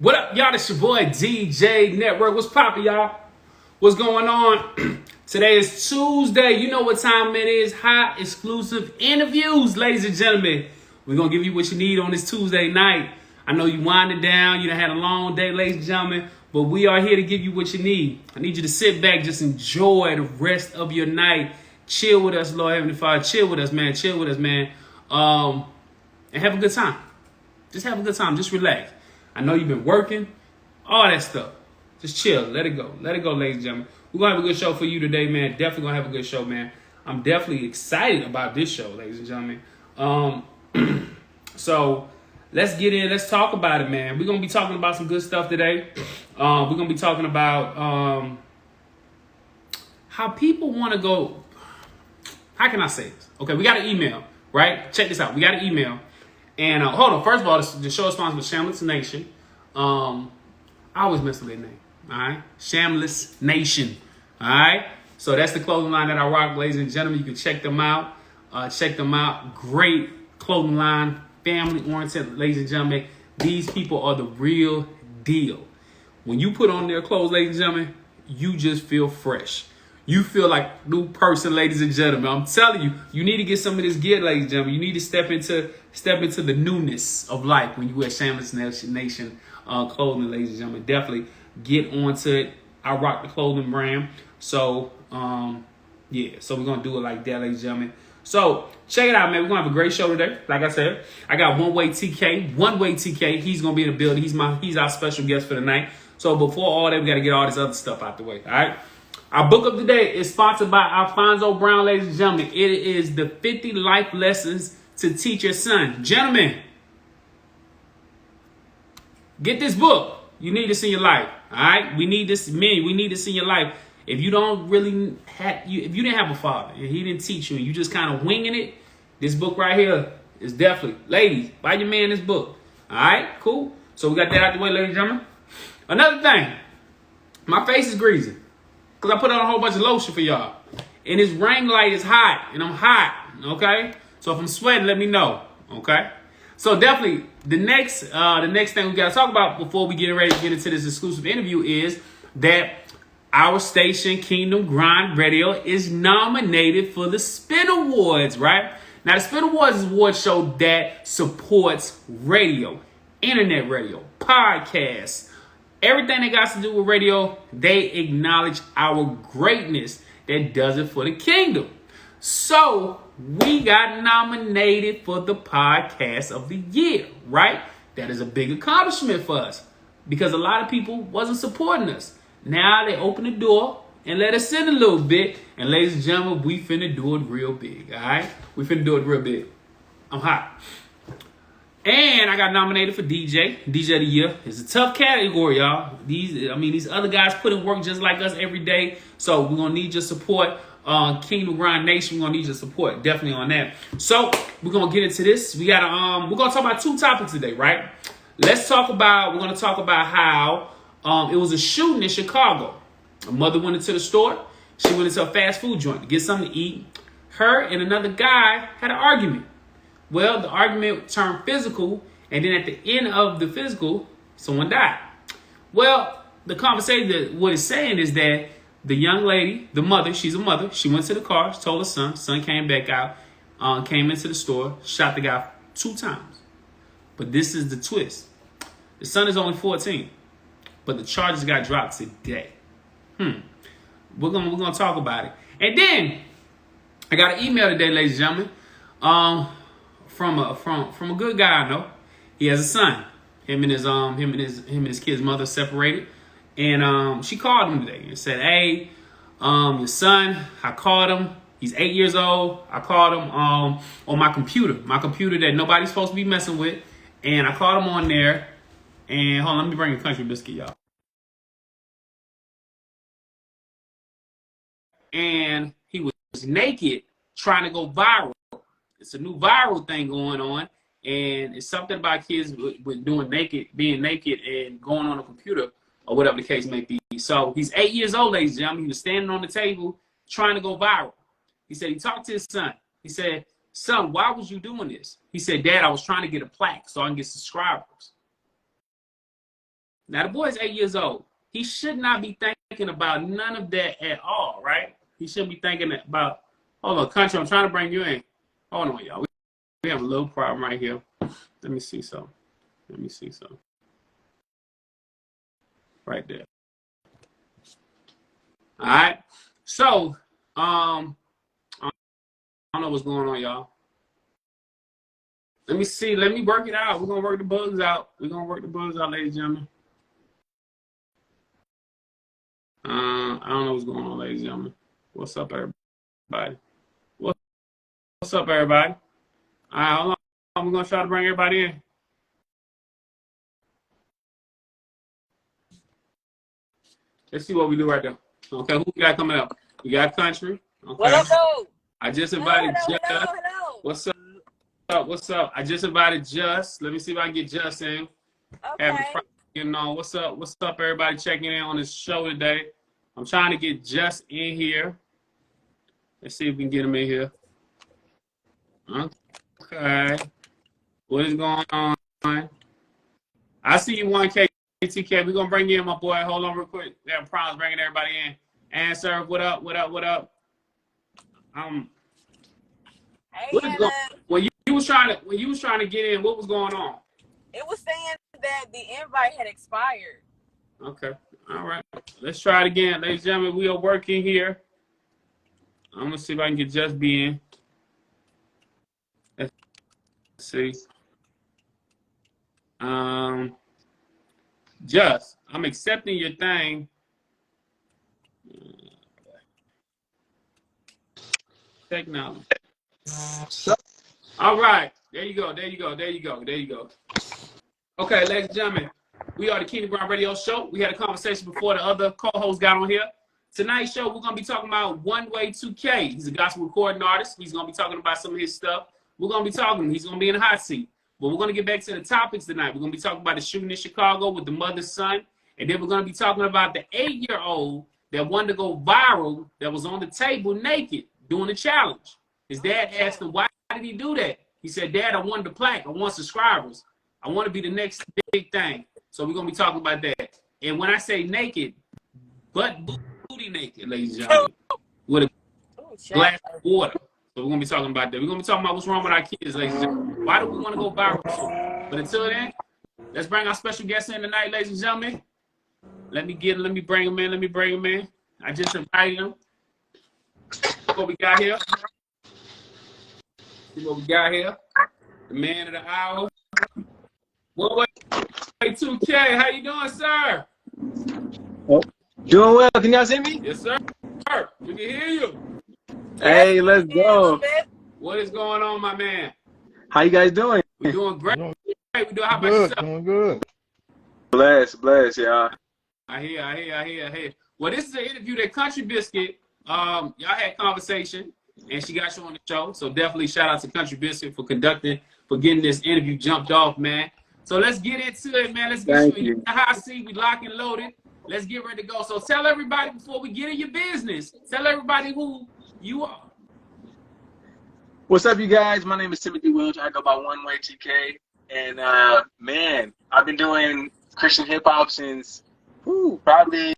What up, y'all? It's your boy DJ Network. What's poppin', y'all? What's going on? Today is Tuesday. You know what time it is. Hot exclusive interviews, ladies and gentlemen. We're gonna give you what you need on this Tuesday night. I know you winding down. You done had a long day, ladies and gentlemen, but we are here to give you what you need. I need you to sit back, just enjoy the rest of your night. Chill with us, Lord Heavenly Father. Chill with us, man. Chill with us, man. And have a good time. Just have a good time. Just relax. I know you've been working, all that stuff. Just chill. Let it go. Let it go, ladies and gentlemen. We're going to have a good show for you today, man. Definitely going to have a good show, man. I'm definitely excited about this show, ladies and gentlemen. So let's get in. Let's talk about it, man. We're going to be talking about some good stuff today. We're going to be talking about how people want to go. How can I say this? Okay, we got an email, right? Check this out. We got an email. And hold on. First of all, the show is sponsored by Shameless Nation. I always mess with their name. All right, Shameless Nation. All right. So that's the clothing line that I rock, ladies and gentlemen. You can check them out. Check them out. Great clothing line, family oriented, ladies and gentlemen. These people are the real deal. When you put on their clothes, ladies and gentlemen, you just feel fresh. You feel like a new person, ladies and gentlemen. I'm telling you, you need to get some of this gear, ladies and gentlemen. You need to step into the newness of life when you wear Shameless Nation clothing, ladies and gentlemen. Definitely get onto it. I rock the clothing brand. So, yeah. So we're going to do it like that, ladies and gentlemen. So check it out, man. We're going to have a great show today. Like I said, I got One Way TK. He's going to be in the building. He's our special guest for the night. So before all that, we got to get all this other stuff out the way. All right. Our book of the day is sponsored by Alfonso Brown, ladies and gentlemen. It is the 50 Life Lessons to Teach Your Son. Gentlemen, get this book. You need this in your life. All right? We need this, men. We need this in your life. If you don't really have, if you didn't have a father and he didn't teach you and you just kind of winging it, this book right here is definitely, ladies, buy your man this book. All right? Cool. So we got that out the way, ladies and gentlemen. Another thing, my face is greasy. Because I put on a whole bunch of lotion for y'all. And this ring light is hot. And I'm hot. Okay? So if I'm sweating, let me know. Okay? So definitely, the next thing we got to talk about before we get ready to get into this exclusive interview is that our station, Kingdom Grind Radio, is nominated for the Spin Awards, right? Now, the Spin Awards is an award show that supports radio, internet radio, podcasts, everything that got to do with radio. They acknowledge our greatness that does it for the kingdom. So we got nominated for the podcast of the year, right? That is a big accomplishment for us because a lot of people wasn't supporting us. Now they open the door and let us in a little bit. And ladies and gentlemen, we finna do it real big, all right? We finna do it real big. I'm hot. And I got nominated for DJ of the Year. It's a tough category, y'all. These other guys put in work just like us every day. So we're gonna need your support. Kingdom Grind Nation, we're gonna need your support definitely on that. So we're gonna get into this. We're gonna talk about two topics today, right? We're gonna talk about how it was a shooting in Chicago. A mother went into the store. She went into a fast food joint to get something to eat. Her and another guy had an argument. Well, the argument turned physical, and then at the end of the physical, someone died. Well, the conversation, what it's saying is that the young lady, the mother, she's a mother, she went to the car, told her son came back out, came into the store, shot the guy 2 times. But this is the twist. The son is only 14, but the charges got dropped today. We're gonna talk about it. And then I got an email today, ladies and gentlemen, from a good guy I know. He has a son. Him and his kid's mother separated, and she called him today and said, "Hey, your son, I called him. He's 8 years old. I called him on my computer that nobody's supposed to be messing with, and I called him on there. And hold on, let me bring a country biscuit, y'all. And he was naked, trying to go viral. It's a new viral thing going on, and it's something about kids with being naked and going on a computer or whatever the case may be. So he's 8 years old, ladies and gentlemen. He was standing on the table trying to go viral. He said he talked to his son. He said, "Son, why was you doing this?" He said, "Dad, I was trying to get a plaque so I can get subscribers." Now the boy is 8 years old. He should not be thinking about none of that at all, right? He shouldn't be thinking about, hold on, country, I'm trying to bring you in. Hold on, y'all. We have a little problem right here. Let me see something. Let me see something. Right there. All right. So, I don't know what's going on, y'all. Let me see. Let me work it out. We're going to work the bugs out. We're going to work the bugs out, ladies and gentlemen. I don't know what's going on, ladies and gentlemen. What's up, everybody? What's up, everybody? All right, hold on. I'm going to try to bring everybody in. Let's see what we do right there. Okay, who we got coming up? We got Country. Okay. What up, I just invited Just. hello. What's up? What's up? I just invited Just. Let me see if I can get Just in. Okay. You know, what's up? What's up, everybody checking in on this show today? I'm trying to get Just in here. Let's see if we can get him in here. Okay. What is going on? I see you 1K, TK. We're going to bring you in, my boy. Hold on real quick. We have problems bringing everybody in. Answer, what up, what up, what up? Hey, what is going, when you was trying to get in, what was going on? It was saying that the invite had expired. Okay. All right. Let's try it again. Ladies and gentlemen, we are working here. I'm going to see if I can get Just be in. Let's see. Just, I'm accepting your thing. Technology. All right. There you go. There you go. There you go. There you go. Okay, ladies and gentlemen, we are the Kingdom Ground Radio Show. We had a conversation before the other co-hosts got on here. Tonight's show, we're going to be talking about One Way 2K. He's a gospel recording artist. He's going to be talking about some of his stuff. We're going to be talking. He's going to be in the hot seat. But we're going to get back to the topics tonight. We're going to be talking about the shooting in Chicago with the mother's son. And then we're going to be talking about the 8-year-old that wanted to go viral that was on the table naked doing a challenge. His dad asked him, why did he do that? He said, Dad, I wanted the plaque. I want subscribers. I want to be the next big thing. So we're going to be talking about that. And when I say naked, butt booty naked, ladies and gentlemen, with a glass of water. So we're going to be talking about that. We're going to be talking about what's wrong with our kids, ladies and gentlemen. Why do we want to go viral? But until then, let's bring our special guest in tonight, ladies and gentlemen. Let me bring him in. I just invited him. What we got here? See what we got here? The man of the hour. One Way 2K. How you doing, sir? Doing well. Can y'all see me? Yes, sir. We can hear you. Hey, let's go. What is going on, my man? How you guys doing? We're doing great. How about Good, yourself? doing good. Bless, y'all. I hear. Well, this is an interview that Country Biscuit, y'all had conversation, and she got you on the show. So definitely shout out to Country Biscuit for getting this interview jumped off, man. So let's get into it, man. Let's get you in the hot seat. We lock and loaded. Let's get ready to go. So tell everybody before we get in your business, tell everybody who you are. What's up, you guys? My name is Timothy Welch. I go by One Way 2K. And, man, I've been doing Christian hip-hop since probably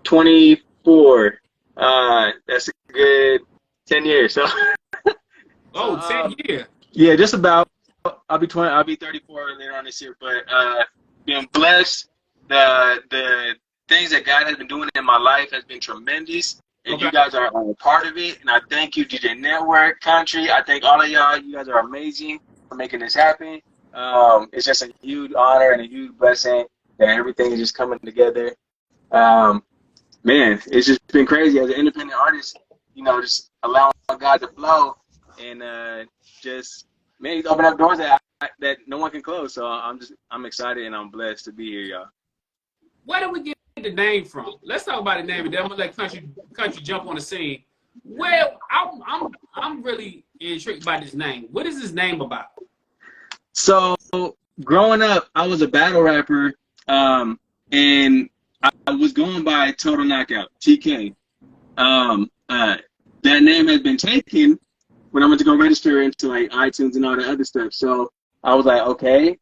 24. That's a good 10 years. So, 10 years. Yeah, just about. I'll be 34 later on this year. But being blessed, the things that God has been doing in my life has been tremendous. And you guys are a part of it. And I thank you, DJ Network, Country. I thank all of y'all. You guys are amazing for making this happen. It's just a huge honor and a huge blessing that everything is just coming together. Man, it's just been crazy as an independent artist, just allowing God to flow and just, man, he's opened up doors that no one can close. So I'm excited and I'm blessed to be here, y'all. Where did we get the name from? Let's talk about the name, and then I'm gonna let Country jump on the scene. Well, I'm really intrigued by this name. What is this name about? So growing up, I was a battle rapper, and I was going by Total Knockout, TK. That name has been taken when I went to go register into like iTunes and all the other stuff. So I was like, okay,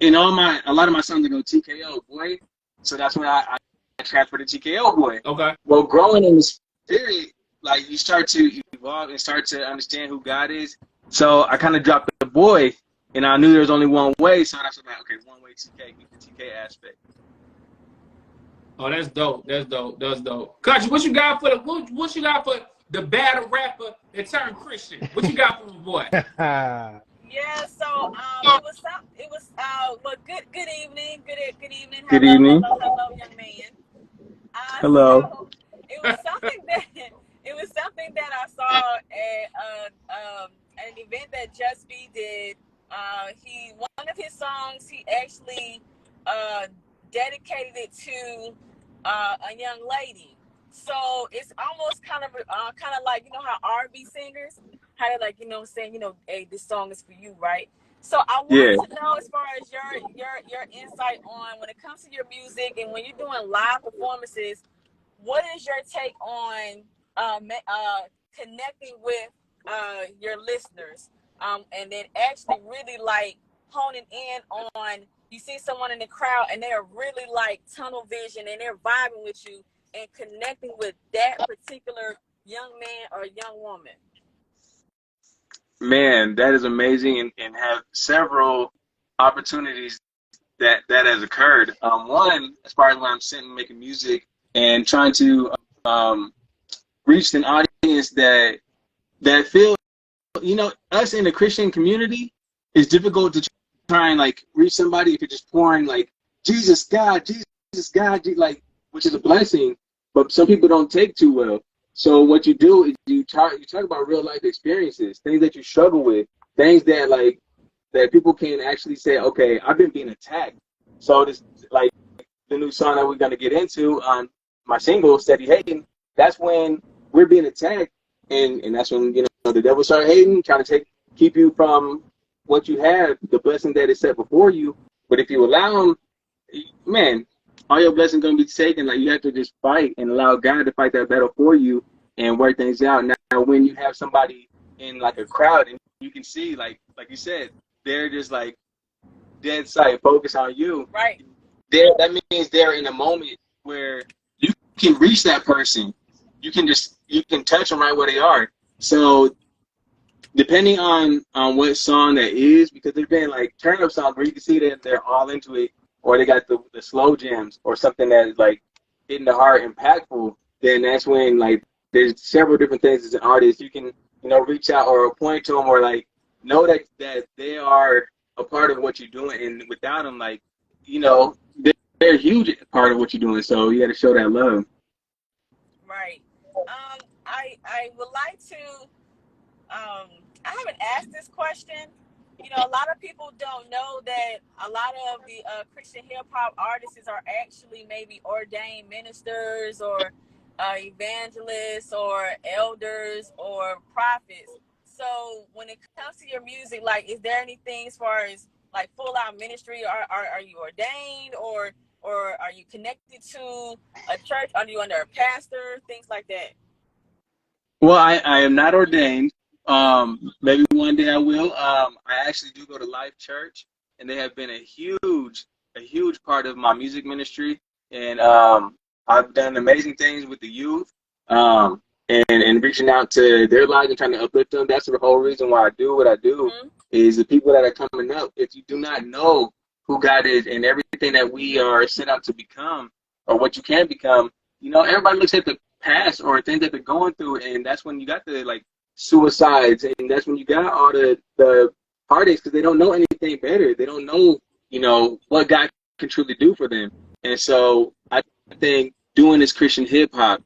in a lot of my songs go TKO boy, so that's when I transferred to TKO boy. Okay. Well, growing in the spirit, like you start to evolve and start to understand who God is. So I kind of dropped the boy, and I knew there was only one way. So that's like, okay, one way TK, keep the TK aspect. Oh, that's dope. That's dope. That's dope. Country, what you got for the battle rapper that turned Christian? What you got for the boy? Yeah, so well, good evening. Good evening. Good Hello, evening. hello, young man. Hello. So it was something that I saw at an event that Just B did. One of his songs, he actually dedicated it to a young lady. So it's almost kind of like, you know how R&B singers, how they like, you know, saying, you know, hey, this song is for you, right? So I want to know, as far as your insight on when it comes to your music and when you're doing live performances, what is your take on connecting with your listeners, and then actually really like honing in on, you see someone in the crowd and they're really like tunnel vision and they're vibing with you and connecting with that particular young man or young woman? Man, that is amazing, and have several opportunities that has occurred. One, as far as when I'm sitting making music and trying to reach an audience that feel, you know, us in the Christian community, it's difficult to try and like reach somebody if you're just pouring like Jesus God, like, which is a blessing, but some people don't take too well. So what you do is you talk about real life experiences, things that you struggle with, things that like that people can actually say, okay, I've been being attacked. So this, like the new song that we're gonna get into on my single, Steady Hating, that's when we're being attacked, and that's when, you know, the devil started hating, trying to keep you from what you have, the blessing that is set before you. But if you allow him, man, all your blessings gonna be taken. Like, you have to just fight and allow God to fight that battle for you and work things out. Now, when you have somebody in like a crowd and you can see, like you said, they're just like dead sight, focus on you. Right. That means they're in a moment where you can reach that person. You can touch them right where they are. So depending on what song that is, because there's been like turn up songs where you can see that they're all into it, or they got the slow jams or something that is like hitting the heart, impactful, then that's when like there's several different things as an artist you can, you know, reach out or point to them, or like know that they are a part of what you're doing, and without them, like, you know, they're a huge part of what you're doing. So you got to show that love. Right. I would like to. I haven't asked this question. You know, a lot of people don't know that a lot of the Christian hip hop artists are actually maybe ordained ministers or evangelists or elders or prophets. So when it comes to your music, like, is there anything as far as like full out ministry? Are you ordained, or are you connected to a church? Are you under a pastor? Things like that. Well, I am not ordained. Maybe one day I will. I actually do go to Life Church, and they have been a huge part of my music ministry. And I've done amazing things with the youth, and reaching out to their lives and trying to uplift them. That's the whole reason why I do what I do. Mm-hmm. Is the people that are coming up. If you do not know who God is and everything that we are set out to become, or what you can become, you know, everybody looks at the past or things that they're going through, and that's when you got the like suicides, and that's when you got all the heartaches, because they don't know anything better. They don't know, you know, what God can truly do for them. And so I think doing this Christian hip hop,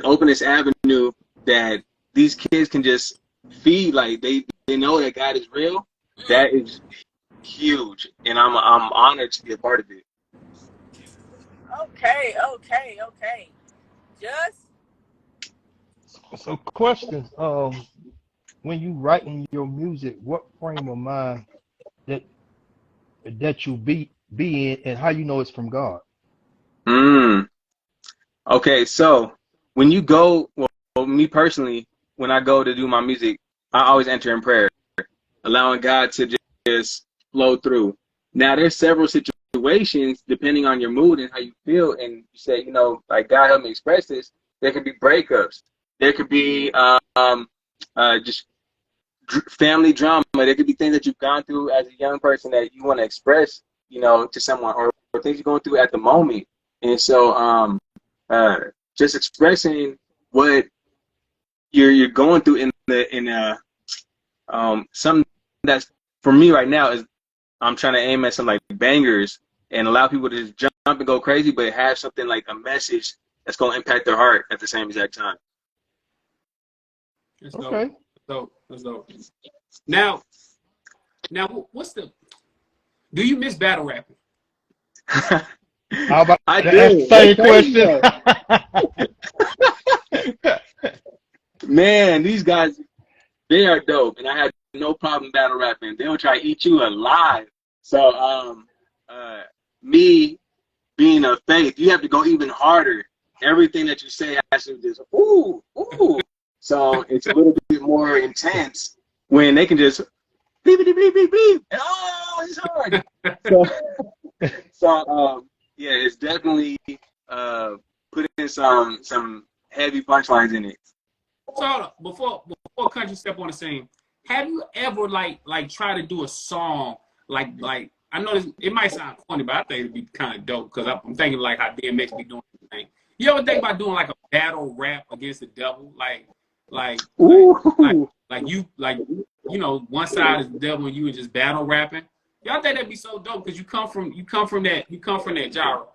open this avenue that these kids can just feed, like they know that God is real. That is huge, and I'm honored to be a part of it. Okay. Just so questions. When you writing your music, what frame of mind that you be in, and how you know it's from God? Okay, so when you go, well, me personally, when I go to do my music, I always enter in prayer, allowing God to just flow through. Now there's several situations depending on your mood and how you feel, and you say, you know, like, God help me express this. There could be breakups. There could be just family drama. There could be things that you've gone through as a young person that you want to express, you know, to someone, or things you're going through at the moment. And so just expressing what you're going through in something that's, for me right now, is I'm trying to aim at some like bangers and allow people to just jump and go crazy, but have something like a message that's going to impact their heart at the same exact time. That's Okay. dope. That's dope. Now, what's the? Do you miss battle rapping? How about I to do. ask the same question? Man, these guys, they are dope, and I have no problem battle rapping. They'll try to eat you alive. So, me being of faith, you have to go even harder. Everything that you say has to just ooh. So it's a little bit more intense when they can just beep beep beep beep beep. And, oh, it's hard. So yeah, it's definitely putting some heavy punchlines in it. So hold up, before Country step on the scene, have you ever like try to do a song like I know it might sound corny, but I think it'd be kind of dope because I'm thinking like how DMX be doing the thing. You ever think about doing like a battle rap against the devil, like you know, one side is the devil and you were just battle rapping? Y'all think that'd be so dope because you come from that genre.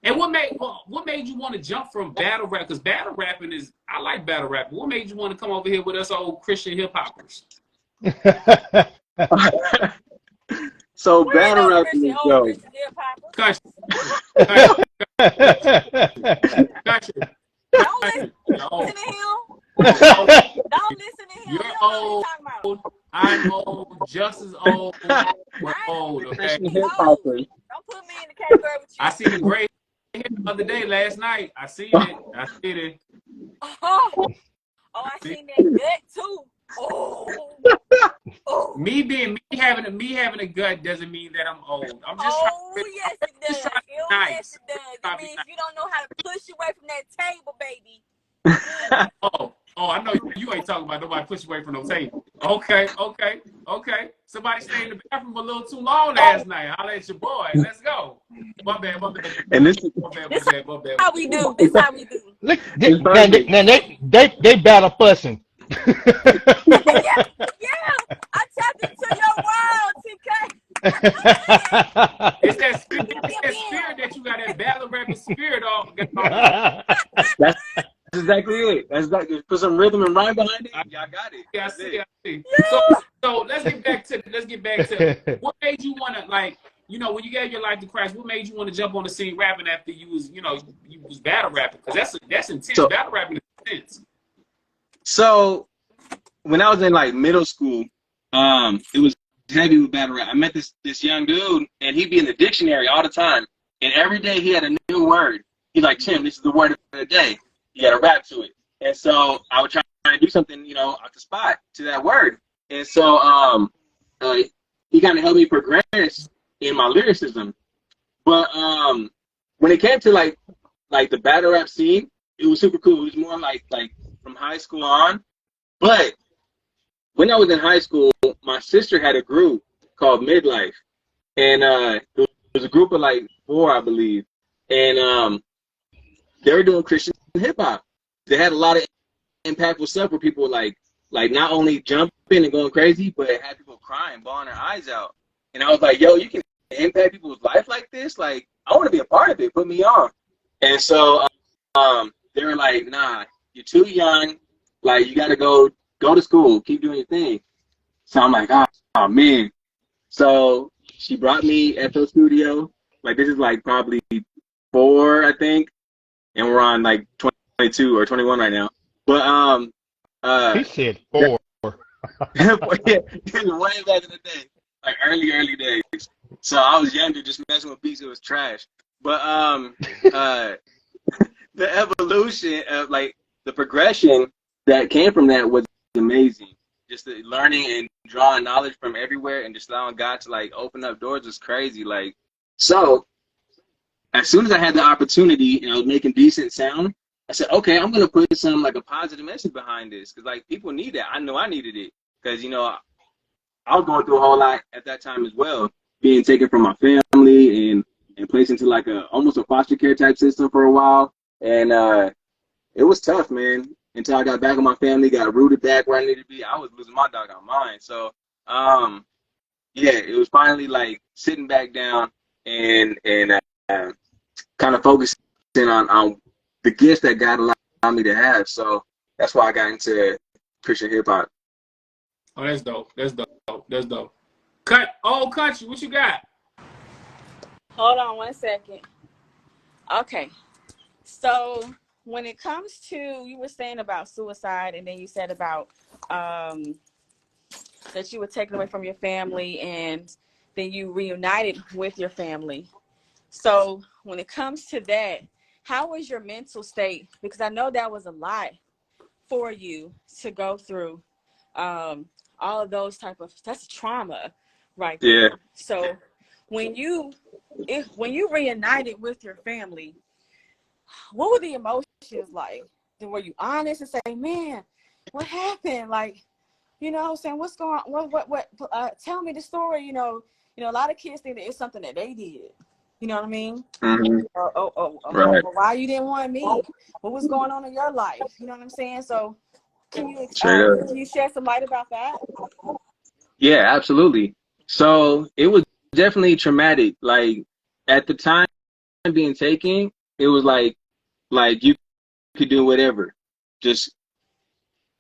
And what made you want to jump from battle rap? Because battle rapping is, I like battle rapping. What made you want to come over here with us old Christian hip hoppers? So We ain't battle no rapping Christian, is old dope. Christian hip hopper. Country. Don't listen You're old. to him. Don't listen to him. You're You don't know old. what he's talking about. I'm old. Just as old. We're old. Okay. Christian hip hoppers. Don't put me in the category with you. I seen the gray hair the other day, last night. I seen it. Oh, I seen that gut too. Oh. Me having a gut doesn't mean that I'm old. I'm just Oh, yes, it does. just trying to be Oh, nice. yes, it does. It means you don't know how to push away from that table, baby. I know you ain't talking about nobody push away from no table. Okay. Somebody stayed in the bathroom a little too long last night. Holla at your boy. Let's go. My bad. And this is My bad. How we do. This how we do. Look, they battle fussing. Yeah. I tapped into your world, TK. It's that spirit that you got, that battle rapping spirit on. That's exactly it. That's exactly. Put some rhythm and rhyme behind it. Y'all got it. Yeah, I That's see. it. So let's get back to what made you want to, like, you know, when you gave your life to Christ, what made you want to jump on the scene rapping after you was battle rapping? Because that's intense. So, battle rapping is intense. So when I was in like middle school, it was heavy with battle rap. I met this young dude, and he'd be in the dictionary all the time, and every day he had a new word. He's like, Tim, this is the word of the day. You got to rap to it. And so I would try to do something, you know, off the spot to that word. And so he kind of helped me progress in my lyricism. But when it came to like the battle rap scene, it was super cool. It was more like from high school on. But when I was in high school, my sister had a group called Midlife, and it was a group of like 4, I believe, and they were doing Christian hip hop. They had a lot of impactful stuff where people like not only jumping and going crazy, but it had people crying, bawling their eyes out. And I was like, yo, you can impact people's life like this? Like, I want to be a part of it. Put me on. And so they were like, nah, you're too young. Like, you got to go to school. Keep doing your thing. So I'm like, oh, man. So she brought me at the studio. Like, this is like probably 4, I think. And we're on like 22 or 21 right now. But he said 4. Yeah, way back in the day, like early days. So I was younger, just messing with beats. It was trash. But the evolution of like the progression that came from that was amazing. just the learning and drawing knowledge from everywhere and just allowing God to like open up doors was crazy. Like, so as soon as I had the opportunity and I was making decent sound, I said, okay, I'm gonna put some like a positive message behind this because like people need that. I know I needed it because I was going through a whole lot at that time as well, being taken from my family and placed into like almost a foster care type system for a while, and it was tough, man. Until I got back with my family, got rooted back where I needed to be, I was losing my doggone mind. So, yeah, it was finally like sitting back down and kind of focusing on the gifts that God allowed me to have. So that's why I got into Christian hip hop. Oh, that's dope. That's dope. That's dope. Cut. Old country. What you got? Hold on 1 second. Okay. So when it comes to, you were saying about suicide, and then you said about that you were taken away from your family and then you reunited with your family. So when it comes to that, how was your mental state? Because I know that was a lot for you to go through. All of those that's trauma right there. Yeah. So when you reunited with your family, what were the emotions like? Were you honest and say, man, what happened? Like, you know what I'm saying? What's going on? What tell me the story. A lot of kids think that it's something that they did. You know what I mean? Mm-hmm. Right. Why you didn't want me? What was going on in your life? You know what I'm saying? So can you shed some light about that? Yeah, absolutely. So it was definitely traumatic. Like at the time being taken, it was like you could do whatever, just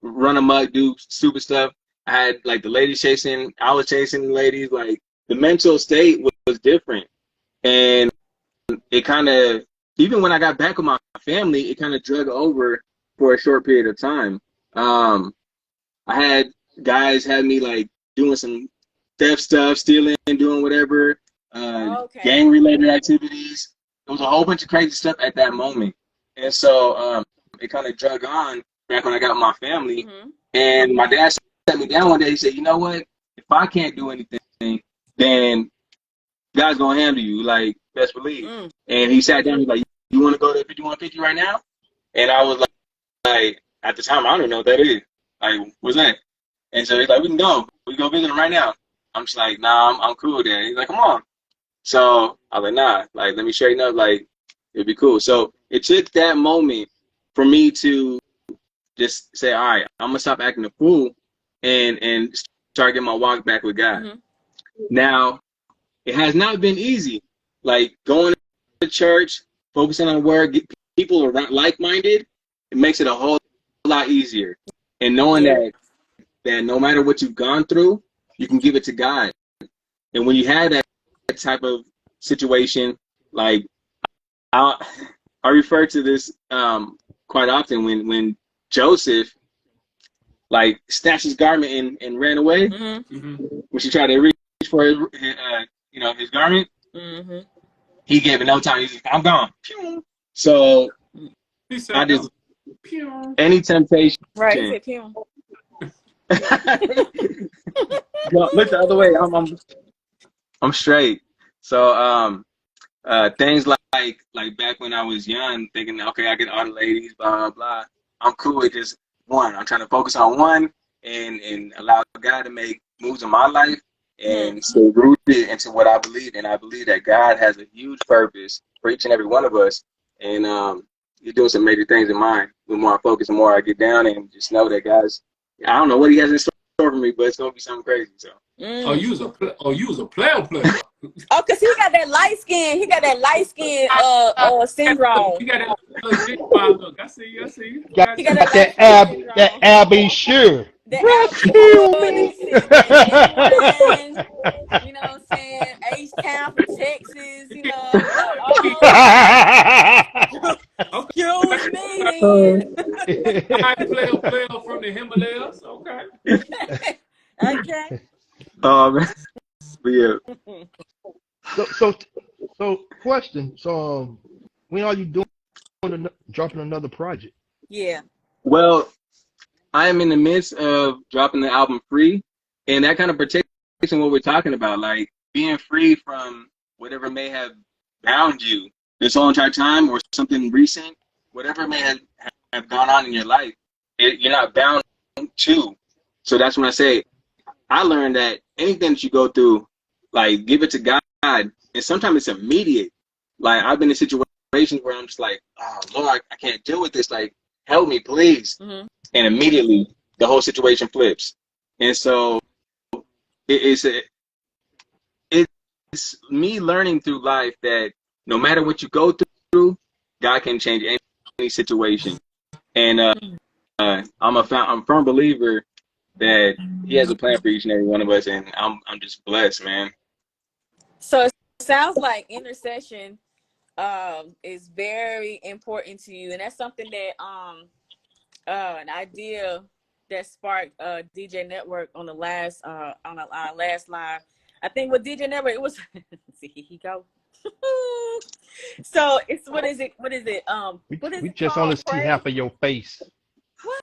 run amok, do stupid stuff. I had like the ladies chasing, I was chasing the ladies. Like the mental state was different, and it kind of, even when I got back with my family, it kind of drug over for a short period of time. I had guys had me like doing some theft stuff, stealing, doing whatever, gang related activities. It was a whole bunch of crazy stuff at that moment. And so it kind of drug on back when I got my family. Mm-hmm. And my dad sat me down one day. He said, you know what? If I can't do anything, then God's going to handle you, like, best believe. Mm. And he sat down. He's like, you want to go to 5150 right now? And I was like, at the time, I don't even know what that is. Like, what's that? And so he's like, we can go. We can go visit him right now. I'm just like, nah, I'm cool with that. He's like, come on. So I was like, nah, like, let me straighten up. Like, it'd be cool. So it took that moment for me to just say, all right, I'm going to stop acting a fool and start getting my walk back with God. Mm-hmm. Now, it has not been easy. Like, going to church, focusing on the word, get people around like-minded, it makes it a whole lot easier. And knowing that no matter what you've gone through, you can give it to God. And when you have that type of situation, like, I refer to this quite often when Joseph, like, snatched his garment and ran away. Mm-hmm. When she tried to reach for his garment, Mm-hmm. he gave it no time. He's like, I'm gone. So He said, I just, pew. any temptation. Right. He said, pew. Look the other way. I'm straight. So things like back when I was young, thinking, okay, I get all the ladies, blah blah blah. I'm cool with just one. I'm trying to focus on one and allow God to make moves in my life and stay rooted into what I believe. And I believe that God has a huge purpose for each and every one of us. And He's doing some major things in mine. The more I focus, the more I get down and just know that God's, I don't know what He has in store for me, but it's gonna be something crazy. So. Oh, you was a player. Oh, cause he got that light skin. He got that light skin syndrome. You got that big look. I see you. Got He got that that Abby Sure. Rescue me. You know what I'm saying? H-Town from Texas, you know. Excuse me. I player from the Himalayas. Okay. Okay. Man. But yeah. So question. So when are you dropping another project? Yeah. Well, I am in the midst of dropping the album Free, and that kind of partakes in what we're talking about, like being free from whatever may have bound you this whole entire time, or something recent, whatever may have gone on in your life. You're not bound to. So that's when I say, I learned that anything that you go through, like, give it to God, and sometimes it's immediate. Like, I've been in situations where I'm just like, oh Lord, I can't deal with this. Like, help me, please. Mm-hmm. And immediately the whole situation flips. And so it's me learning through life that no matter what you go through, God can change any situation. And I'm a firm believer that He has a plan for each and every one of us, and I'm just blessed, man. So it sounds like intercession is very important to you, and that's something that an idea that sparked DJ Network on the last on our last live. I think with DJ Network it was see, here he go. So it's what is it? What is it we just called? only see half of your face. What?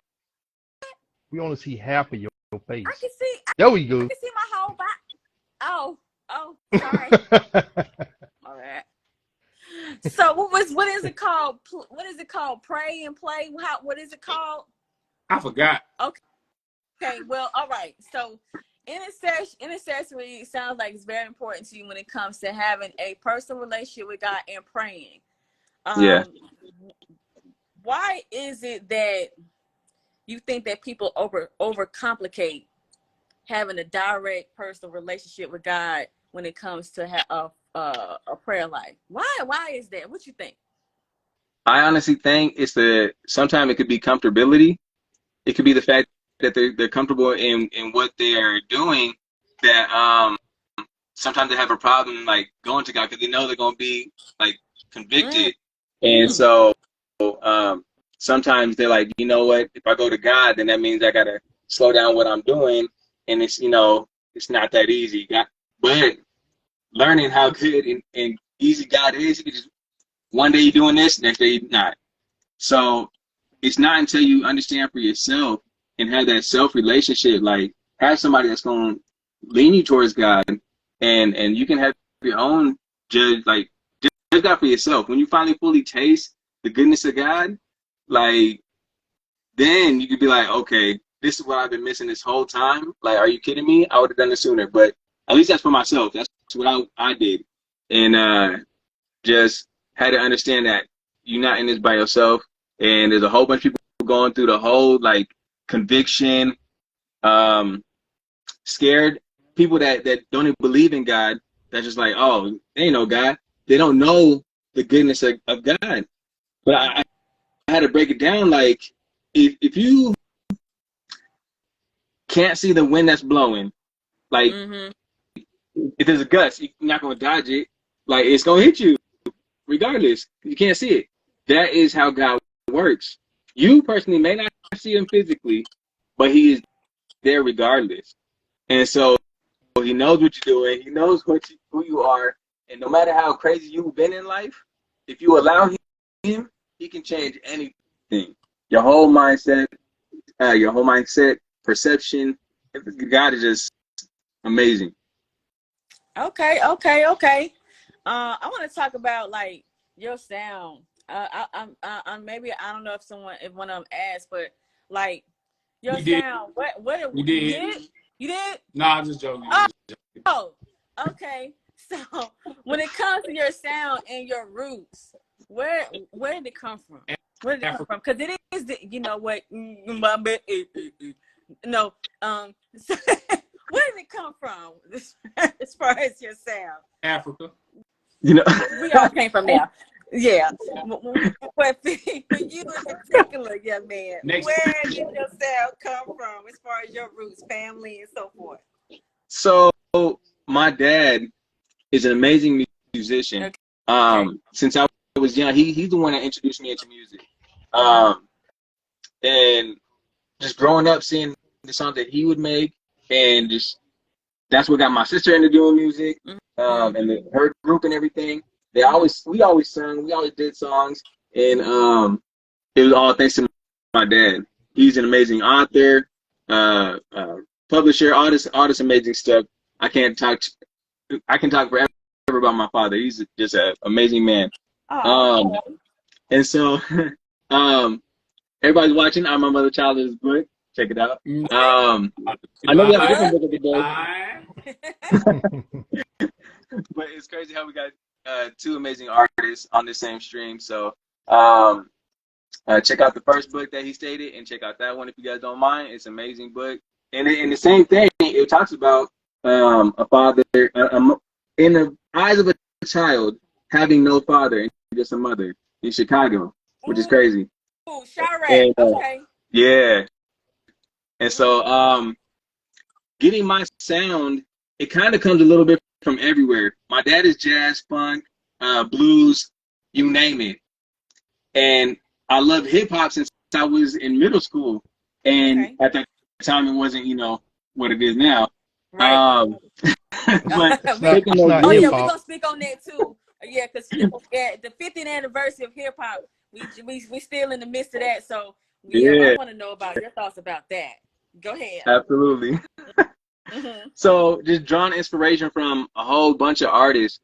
We only see half of your face. I can see. There we go. I can see my whole body. Oh, sorry. All right. So what is it called? What is it called? Pray and play. What is it called? I forgot. Okay. Well, all right. So intercessory sounds like it's very important to you when it comes to having a personal relationship with God and praying. Yeah. Why is it that you think that people overcomplicate having a direct personal relationship with God when it comes to a prayer life? Why is that? What you think? I honestly think sometimes it could be comfortability. It could be the fact that they're comfortable in what they are doing, that sometimes they have a problem like going to God because they know they're going to be like convicted. And so sometimes they're like, you know what, if I go to God, then that means I got to slow down what I'm doing. And it's, it's not that easy. But learning how good and easy God is, you can just, one day you're doing this, next day you're not. So it's not until you understand for yourself and have that self-relationship, like have somebody that's going to lean you towards God, and you can have your own judge God for yourself. When you finally fully taste the goodness of God, like, then you could be like, okay, this is what I've been missing this whole time. Like, are you kidding me? I would have done it sooner. But at least that's for myself. That's what I did. And just had to understand that you're not in this by yourself. And there's a whole bunch of people going through the whole, like, conviction, scared people that don't even believe in God. That's just like, oh, they ain't no God. They don't know the goodness of God. But I had to break it down. Like, if you can't see the wind that's blowing, like, if there's a gust, you're not going to dodge it. Like, it's going to hit you regardless. You can't see it. That is how God works. You personally may not see him physically, but he is there regardless. And so he knows what you're doing. He knows who you are. And no matter how crazy you've been in life, if you allow him, he can change anything. Your whole mindset, perception. God is just amazing. Okay. I want to talk about like your sound. Maybe I don't know if one of them asked, but like your sound. What You did? You did? No, I'm just joking. Oh, okay. So when it comes to your sound and your roots, where did it come from? Where did it come from? Because it is you know what? No. So, where did it come from as far as your sound? Africa. You know, we all came from there. Yeah. But for you in particular, young man, where did your sound come from as far as your roots, family, and so forth? So my dad is an amazing musician. Okay. Since I was young, he's the one that introduced me into music. And just growing up, seeing the songs that he would make, and just that's what got my sister into doing music, and her group and everything. We always sung, we always did songs, and it was all thanks to my dad. He's an amazing author, publisher, all this amazing stuff. I can talk forever about my father. He's just an amazing man. Oh. And so, everybody's watching. I'm My Mother Child's book. Check it out. I know we have a different book of the day, but it's crazy how we got two amazing artists on the same stream. So check out the first book that he stated, and check out that one if you guys don't mind. It's an amazing book. And in the same thing, it talks about a father in the eyes of a child having no father and just a mother in Chicago, which is crazy. Ooh, Chirac. Okay. Yeah. And so getting my sound, it kind of comes a little bit from everywhere. My dad is jazz, funk, blues, you name it. And I love hip hop since I was in middle school. And at that time, it wasn't, what it is now. Right. But we're going to speak on that too. Yeah, because the 50th anniversary of hip hop, we still in the midst of that. So I want to know about your thoughts about that. Go ahead. Absolutely. So just drawing inspiration from a whole bunch of artists,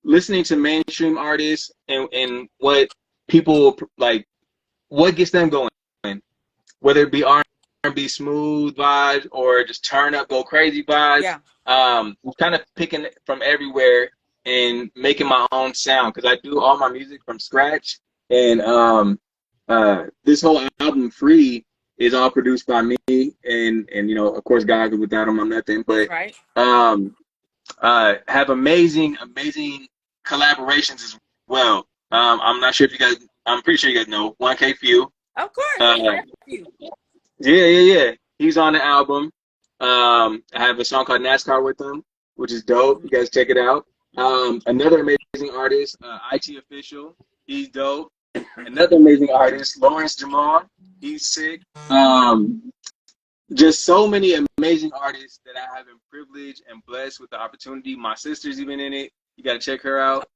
listening to mainstream artists and what people like, what gets them going, whether it be R&B smooth vibes or just turn up, go crazy vibes. Yeah. Kind of picking from everywhere and making my own sound, because I do all my music from scratch. And this whole album, Free, is all produced by me, and of course God, because without him I'm nothing. But have amazing collaborations as well. I'm not sure if you guys, I'm pretty sure you guys know 1K Few. Of course. Yeah. He's on the album. I have a song called NASCAR with him, which is dope. You guys check it out. Another amazing artist, IT Official. He's dope. Another amazing artist, Lawrence Jamal. He's sick. Just so many amazing artists that I have been privileged and blessed with the opportunity. My sister's even in it. You got to check her out.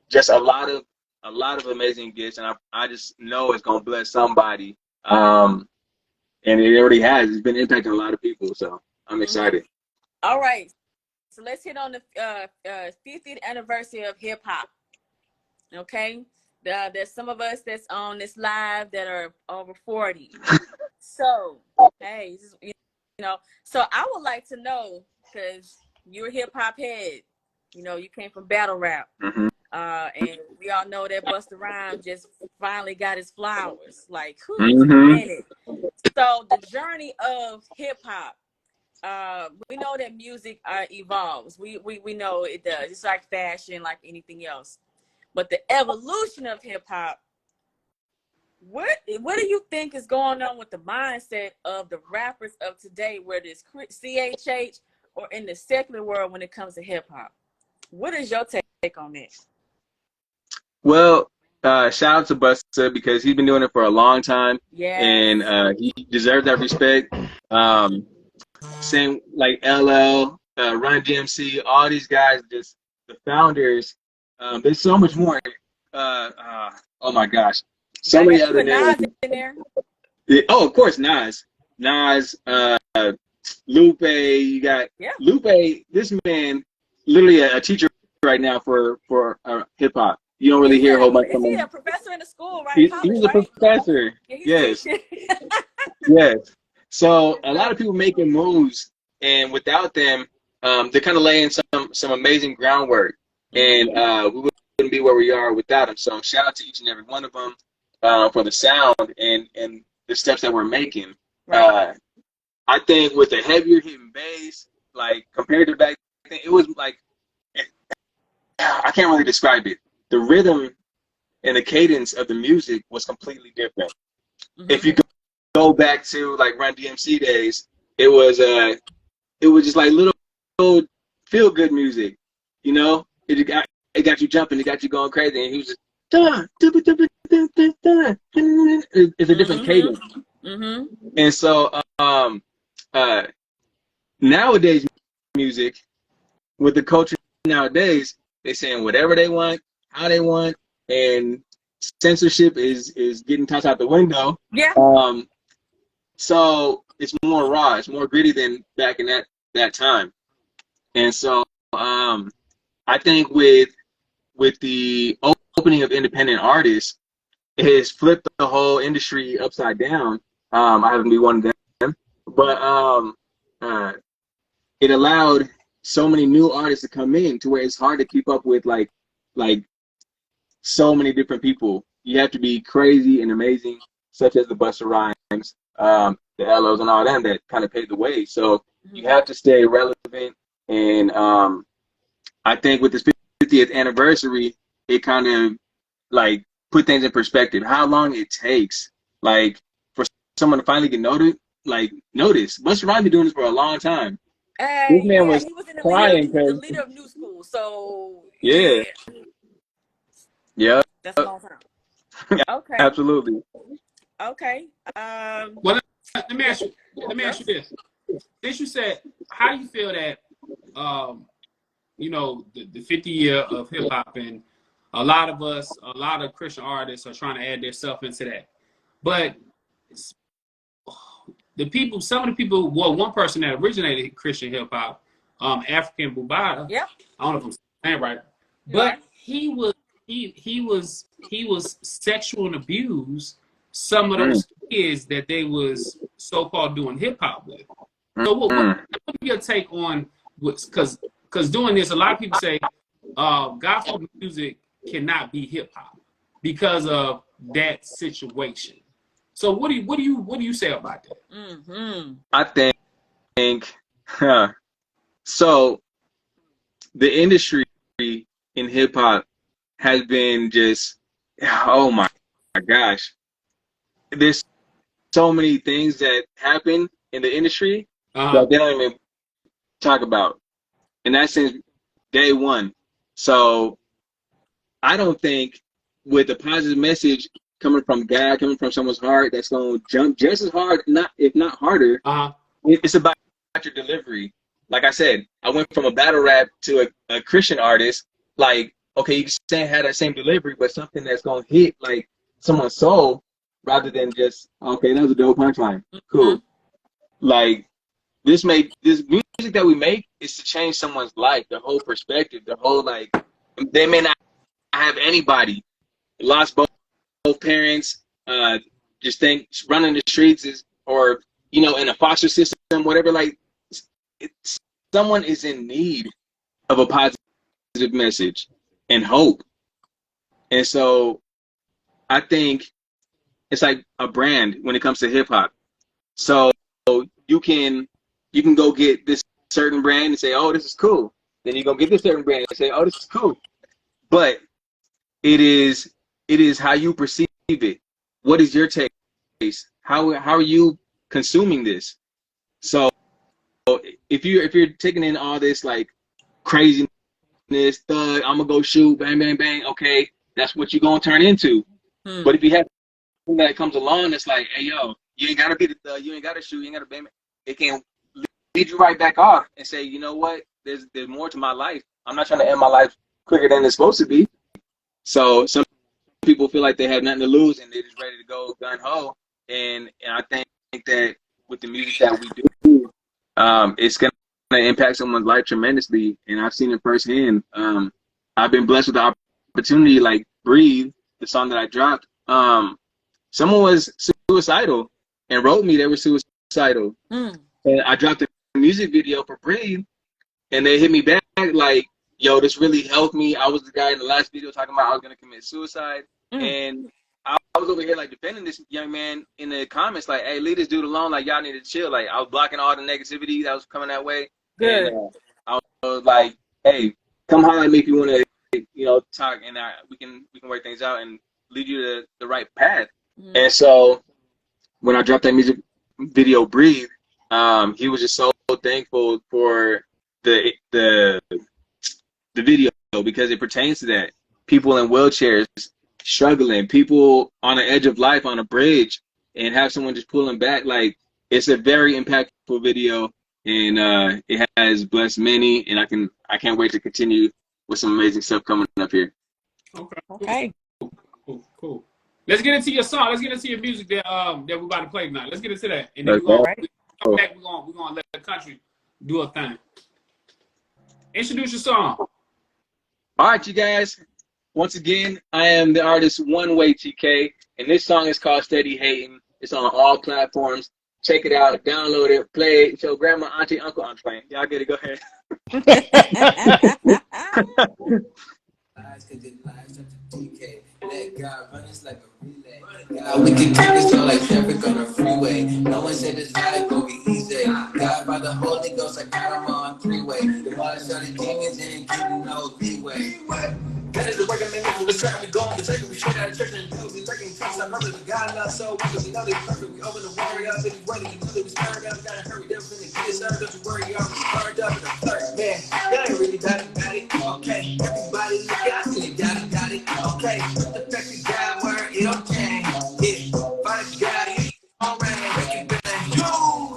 Just a lot of amazing gifts, and I just know it's gonna bless somebody. And it already has. It's been impacting a lot of people, so I'm excited. All right, so let's hit on the 50th anniversary of hip hop. Okay, there's some of us that's on this live that are over 40. So hey, so I would like to know, because you're a hip hop head. You came from battle rap. And we all know that Busta Rhymes just finally got his flowers. Like, who's in it? So the journey of hip hop, we know that music evolves. We know it does. It's like fashion, like anything else. But the evolution of hip hop, what do you think is going on with the mindset of the rappers of today, whether it's CHH or in the secular world when it comes to hip hop? What is your take on that? Well, shout out to Busta, because he's been doing it for a long time, and he deserves that respect. Same like LL, Run DMC, all these guys, just the founders. There's so much more. Oh my gosh, so many other names. In there. Yeah, oh, of course, Nas, Lupe. You got Lupe. This man, literally a teacher right now for hip hop. You don't really hear a whole bunch from him. He's a professor in the school, right? He's a professor. Yes. Yes. So a lot of people making moves, and without them, they're kind of laying some amazing groundwork, and we wouldn't be where we are without them. So shout out to each and every one of them for the sound and the steps that we're making. Right. I think with the heavier hitting bass, like compared to back then, it was like, I can't really describe it. The rhythm and the cadence of the music was completely different. If you go back to like Run DMC days, it was just like little feel good music, It got you jumping, it got you going crazy, and he was just it's a different cadence. And so nowadays music, with the culture nowadays, they're saying whatever they want, how they want, and censorship is getting tossed out the window. Yeah. So it's more raw, it's more gritty than back in that time. And so I think with the opening of independent artists, it has flipped the whole industry upside down. I haven't been one of them, but it allowed so many new artists to come in to where it's hard to keep up with like so many different people. You have to be crazy and amazing, such as the Busta Rhymes, the Ellos, and all them that kind of paved the way. So you have to stay relevant. And I think with this 50th anniversary, it kind of like put things in perspective. How long it takes, like, for someone to finally get noticed. Busta Rhymes been doing this for a long time. This man was he was in crying the because leader of New School. So yeah, that's a long time. Okay. absolutely. Okay. Well, let me ask you this. Since you said, how do you feel that, you know, the 50 year of hip hop, and a lot of Christian artists are trying to add their stuff into that, but some of the people, well, one person that originated Christian hip hop, African Bubata. Yeah. I don't know if I'm saying right, but he was sexual and abused some of those kids that they was so-called doing hip hop with. So what's your take on because doing this, a lot of people say gospel music cannot be hip hop because of that situation. So what do you say about that? I think so the industry in hip hop has been just, oh my gosh, there's so many things that happen in the industry that they don't even talk about, and that's since day one. So I don't think with a positive message coming from God, coming from someone's heart, that's going to jump just as hard, if not harder. It's about your delivery. Like I said, I went from a battle rap to a Christian artist. Like, okay, you can have that same delivery, but something that's going to hit like someone's soul rather than just, okay, that was a dope punchline. Cool. Like, this music that we make is to change someone's life, the whole perspective, the whole, like, they may not have anybody, lost both parents, just think running the streets or, you know, in a foster system, whatever, like, someone is in need of a positive message and hope. And so I think it's like a brand when it comes to hip hop. So you can go get this certain brand and say, oh, this is cool. Then you go get this certain brand and say, oh, this is cool. But it is how you perceive it. What is your taste? How are you consuming this? So if you're taking in all this like craziness, thug, I'm gonna go shoot, bang, bang, bang, okay, that's what you're gonna turn into. But if you have something that comes along that's like, hey, yo, you ain't gotta be the thug, you ain't gotta shoot, you ain't gotta bang, it can lead you right back off and say, you know what, there's more to my life. I'm not trying to end my life quicker than it's supposed to be. So some people feel like they have nothing to lose and they're just ready to go gun ho. And I think that with the music that we do, it's gonna impact someone's life tremendously. And I've seen it firsthand. I've been blessed with the opportunity, like Breathe, the song that I dropped. Someone was suicidal and wrote me they were suicidal. And I dropped a music video for Breathe, and they hit me back like, yo, this really helped me. I was the guy in the last video talking about I was going to commit suicide. And I was over here like defending this young man in the comments like, hey, leave this dude alone. Like, y'all need to chill. Like, I was blocking all the negativity that was coming that way. Good. And I was like, hey, come holler at me if you want to, you know, talk, and we can work things out and lead you to the right path. And so when I dropped that music video, Breathe, he was just so thankful for the video because it pertains to that. People in wheelchairs struggling, people on the edge of life on a bridge, and have someone just pulling back. Like, it's a very impactful video, and it has blessed many, and I can't wait to continue with some amazing stuff coming up here. Okay. Cool. Let's get into your song. Let's get into your music that that we're about to play tonight. Let's get into that, and then Let's we're go. gonna come back. We're gonna let the country do a thing. Introduce your song. All right, you guys. Once again, I am the artist One Way TK, and this song is called Steady Hating. It's on all platforms. Check it out, download it, play it, show grandma, auntie, uncle. I'm playing. Y'all get it. Go ahead. Let God run us like a relay. God, we can take this all like traffic on a freeway. No one said this life will be easy. God, by the Holy Ghost, I got him on three-way. The water started demons and getting no leeway. That is the work I made for the track. We going to take it. We straight out of church and do. We taking trips. I remember the God not so because we know they perfect. We open the warrior up and we ready. We know that we stirred up. Gotta hurry up and get it started. Don't you worry, y'all. We stirred up in the third. Man, y'all ain't really got it. Okay, everybody look out. See, got it. Okay, the fact you got where it'll change. Yeah, find a guy. Alright, make it bang. You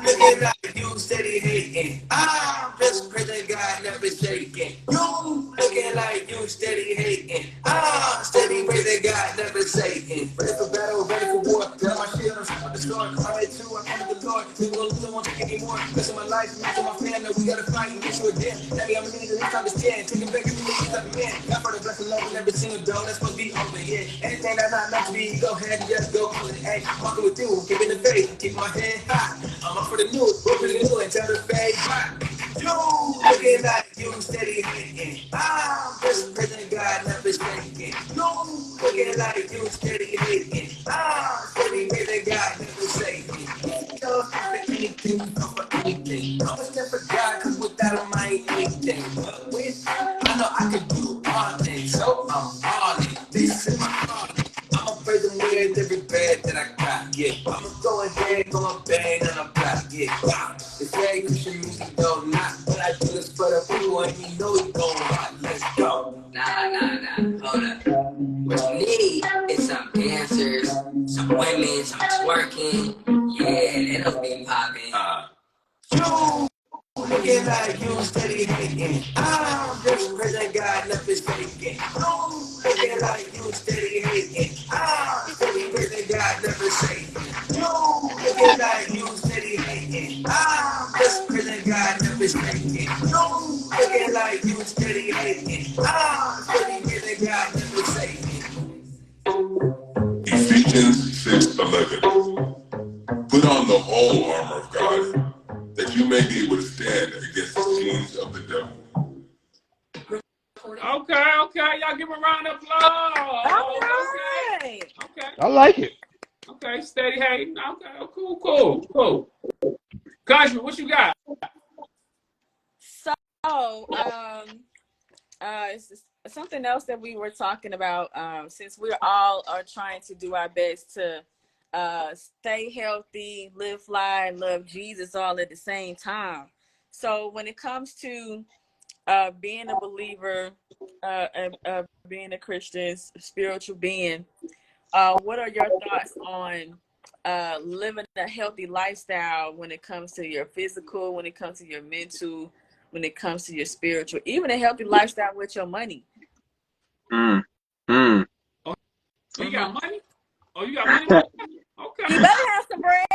looking like you steady hating. I'm just praising God, never shaking. You looking like you steady hating. I'm steady praising God, never Satan. Ready for battle, ready for war. Got my shield, I'm shooting the sword. I'm ready to, I'm under the Lord. We won't lose, I won't take anymore. Rest of my life, rest of my family, we gotta fight and get you again. Daddy, I'm gonna need to understand. Taking back everything you got me in. God for the blessing, love, and every single door that's supposed to be open. Yeah, anything that's not meant to be, go ahead and just go for it. Hey, walking with you, keeping the faith, keeping my head high. I'm up for the news, we're for the new and tell the fade back. You looking like you steady hating. I'm just praising God, never shaking. You looking like you steady hating. I'm steady praising God, never shaking. So for anything, for anything. I'm a step for God, cause without him I ain't anything. But with I know I can do all things, so I'm all in. This is my calling. I'ma praise him with every bad that I got, yeah. I'ma go ahead, go bang on the block, yeah. Wow. They say Christian music don't not, but I do this for the people and you know it gon' rock. Let's go. Nah, hold up. What you need is some dancers, some women, some twerking. Yeah, that'll be poppin'. You looking like you steady hating. I'm just praising God, never shaking. You looking like you steady hating. I'm steady praising God, never shaking. You looking like you steady hating. I'm just praising God, never shaking. You looking like you steady hating. I'm steady praising God, never shaking. Ephesians 6:11. Put on the whole armor of God, that you may be able to stand against the schemes of the devil. Okay. Y'all give a round of applause. All right. Okay. I like it. Okay. Steady hating. Okay. Cool. Country, what you got? So, it's something else that we were talking about. Since we all are trying to do our best to stay healthy, live fly, and love Jesus all at the same time. So, when it comes to being a believer, being a Christian, spiritual being, what are your thoughts on living a healthy lifestyle when it comes to your physical, when it comes to your mental, when it comes to your spiritual, even a healthy lifestyle with your money? Oh, you got money? Oh, you got money? Okay. You better have some bread.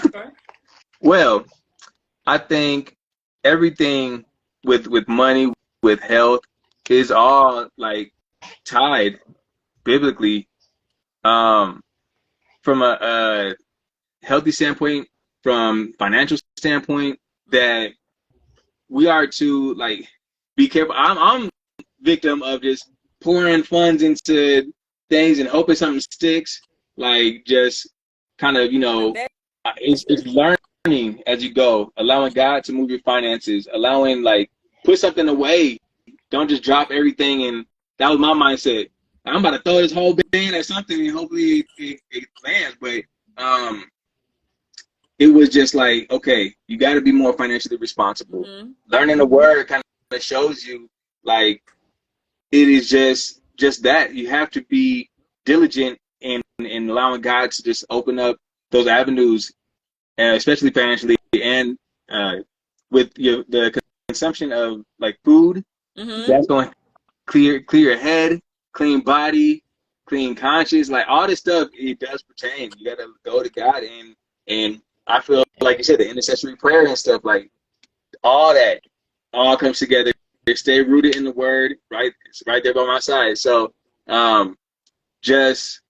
Okay. Well, I think everything with money, with health, is all like tied biblically. From a healthy standpoint, from financial standpoint, that we are to like be careful. I'm victim of just pouring funds into things and hoping something sticks. Like just kind of, it's learning as you go, allowing God to move your finances, allowing like put something away. Don't just drop everything. And that was my mindset. I'm about to throw this whole band at something and hopefully it lands. But it was just like, okay, you got to be more financially responsible. Mm-hmm. Learning the word kind of shows you like it is just that you have to be diligent in allowing God to just open up those avenues, especially financially, and with the consumption of like food. Mm-hmm. That's going clear head, clean body, clean conscience, like all this stuff, it does pertain. You gotta go to God, and I feel like you said, the intercessory prayer and stuff, like all that all comes together. They stay rooted in the word, right? It's right there by my side. So just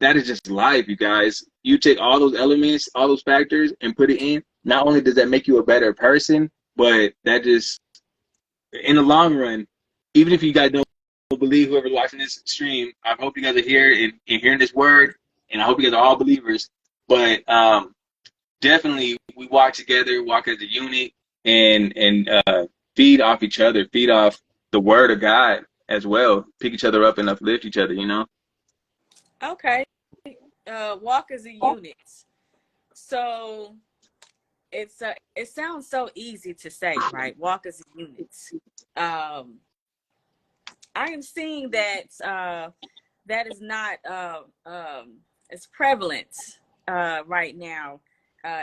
that is just life, you guys. You take all those elements, all those factors, and put it in. Not only does that make you a better person, but that just, in the long run, even if you guys don't believe, whoever's watching this stream, I hope you guys are here and hearing this word, and I hope you guys are all believers. But definitely, we walk together, walk as a unit, and feed off each other, feed off the word of God as well. Pick each other up and uplift each other, you know? Okay. Walk as a unit. So it sounds so easy to say, right? Walk as a unit. I am seeing that that is not as prevalent right now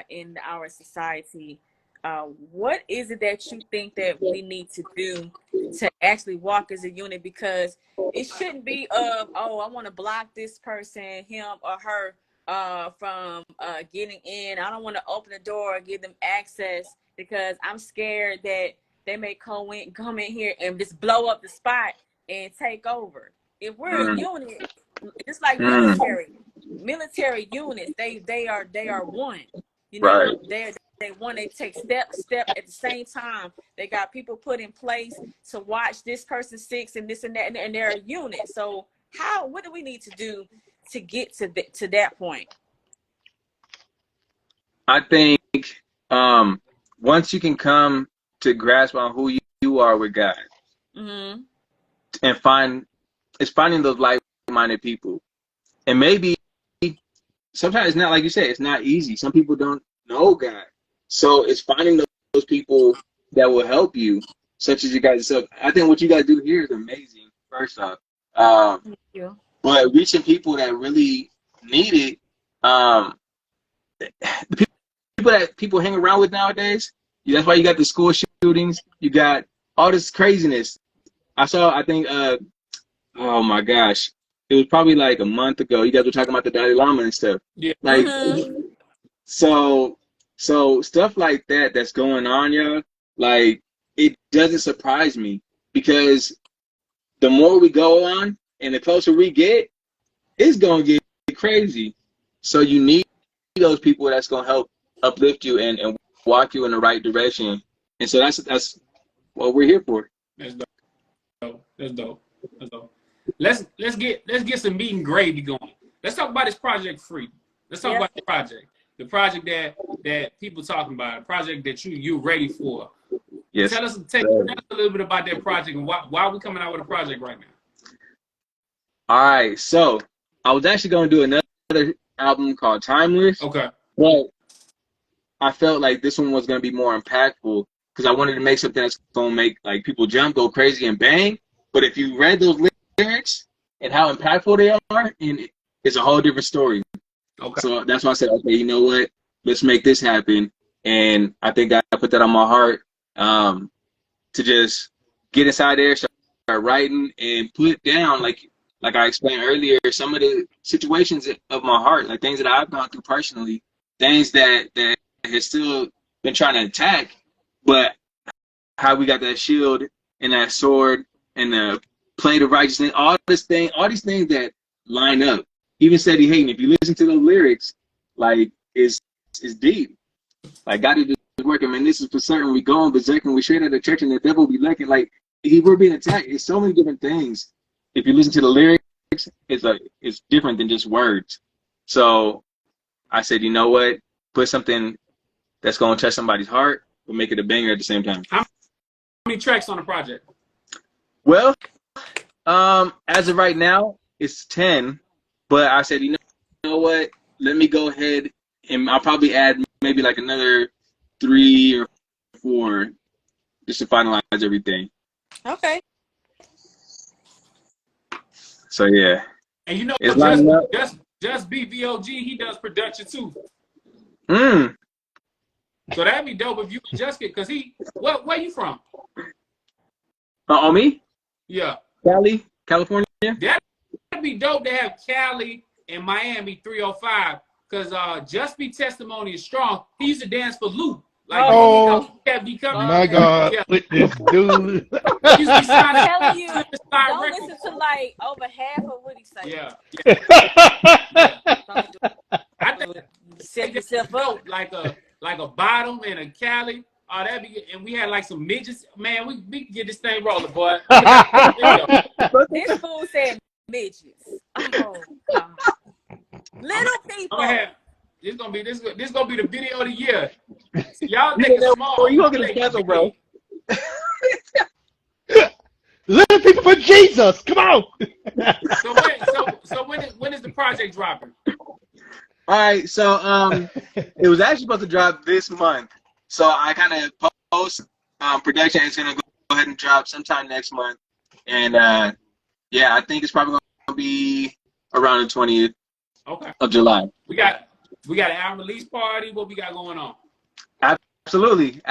in our society. What is it that you think that we need to do to actually walk as a unit? Because it shouldn't be I want to block this person, him or her, from getting in. I don't want to open the door or give them access because I'm scared that they may come in here and just blow up the spot and take over. If we're a unit, just like military units, they are one. You know, Right. they want to take step at the same time. They got people put in place to watch this person six and this and that, and they're a unit. So what do we need to do to get to that point? I think once you can come to grasp on who you are with God, Mm-hmm. and finding those like-minded people. And maybe sometimes it's not, like you said, it's not easy. Some people don't know God. So it's finding those people that will help you, such as you guys. So I think what you guys do here is amazing, first off. Thank you. But reaching people that really need it, the people that people hang around with nowadays, that's why you got the school shootings, you got all this craziness. I think, oh my gosh, it was probably like a month ago, you guys were talking about the Dalai Lama and stuff. Yeah. Like, Mm-hmm. so stuff like that's going on, y'all, like, it doesn't surprise me, because the more we go on and the closer we get, it's going to get crazy. So you need those people that's going to help uplift you and walk you in the right direction. And so that's what we're here for. That's dope. That's dope. That's dope. Let's get some meat and gravy going. Let's talk about this Project Free. Let's talk about the project that people talking about, a project that you're ready for. Yes. Tell us a little bit about that project and why are we coming out with a project right now? All right, so I was actually going to do another album called Timeless. Okay. But I felt like this one was going to be more impactful because I wanted to make something that's going to make like people jump, go crazy, and bang. But if you read those lyrics and how impactful they are, and it's a whole different story. Okay. So that's why I said, okay, you know what? Let's make this happen. And I think I put that on my heart to just get inside there, start writing, and put down, like I explained earlier, some of the situations of my heart, like things that I've gone through personally, things that has still been trying to attack, but how we got that shield and that sword and the plate of righteousness, all these things that line up. Even Steady Hating, if you listen to those lyrics, like it's deep. Like God is working, man. This is for certain. We go on berserk and we straight out of church and the devil be lurking. Like we're being attacked. It's so many different things. If you listen to the lyrics, it's different than just words. So I said, you know what? Put something that's going to touch somebody's heart, but make it a banger at the same time. How many tracks on the project? Well, as of right now, it's 10. But I said, you know what? Let me go ahead and I'll probably add maybe like another 3 or 4 just to finalize everything. Okay. So yeah. And you know, It's lining up. Just BVOG, he does production too. Mm. So that'd be dope if you just get, cause where you from? On me? Yeah. Cali, California? That'd be dope to have Cali and Miami 305 because Just Be Testimony is strong. He used to dance for Luke. Like, Oh, be coming. my God, Yeah. with this dude. He used to be I'm signing telling you, signing don't records. listen to like over half of what he say. Yeah. Don't I think set yourself up. like a bottom and a Cali. Oh, that'd be good. And we had like some midgets. Man, we can get this thing rolling, boy. This fool said midgets. Oh, God. Little people. This gonna be the video of the year. So y'all think it's small. You gonna get us canceled, bro? Little people for Jesus. Come on. So when is the project dropping? All right, so it was actually supposed to drop this month. So I kind of post production is gonna go ahead and drop sometime next month, and yeah, I think it's probably gonna be around the 20th of July. We got an album release party. What we got going on? Absolutely.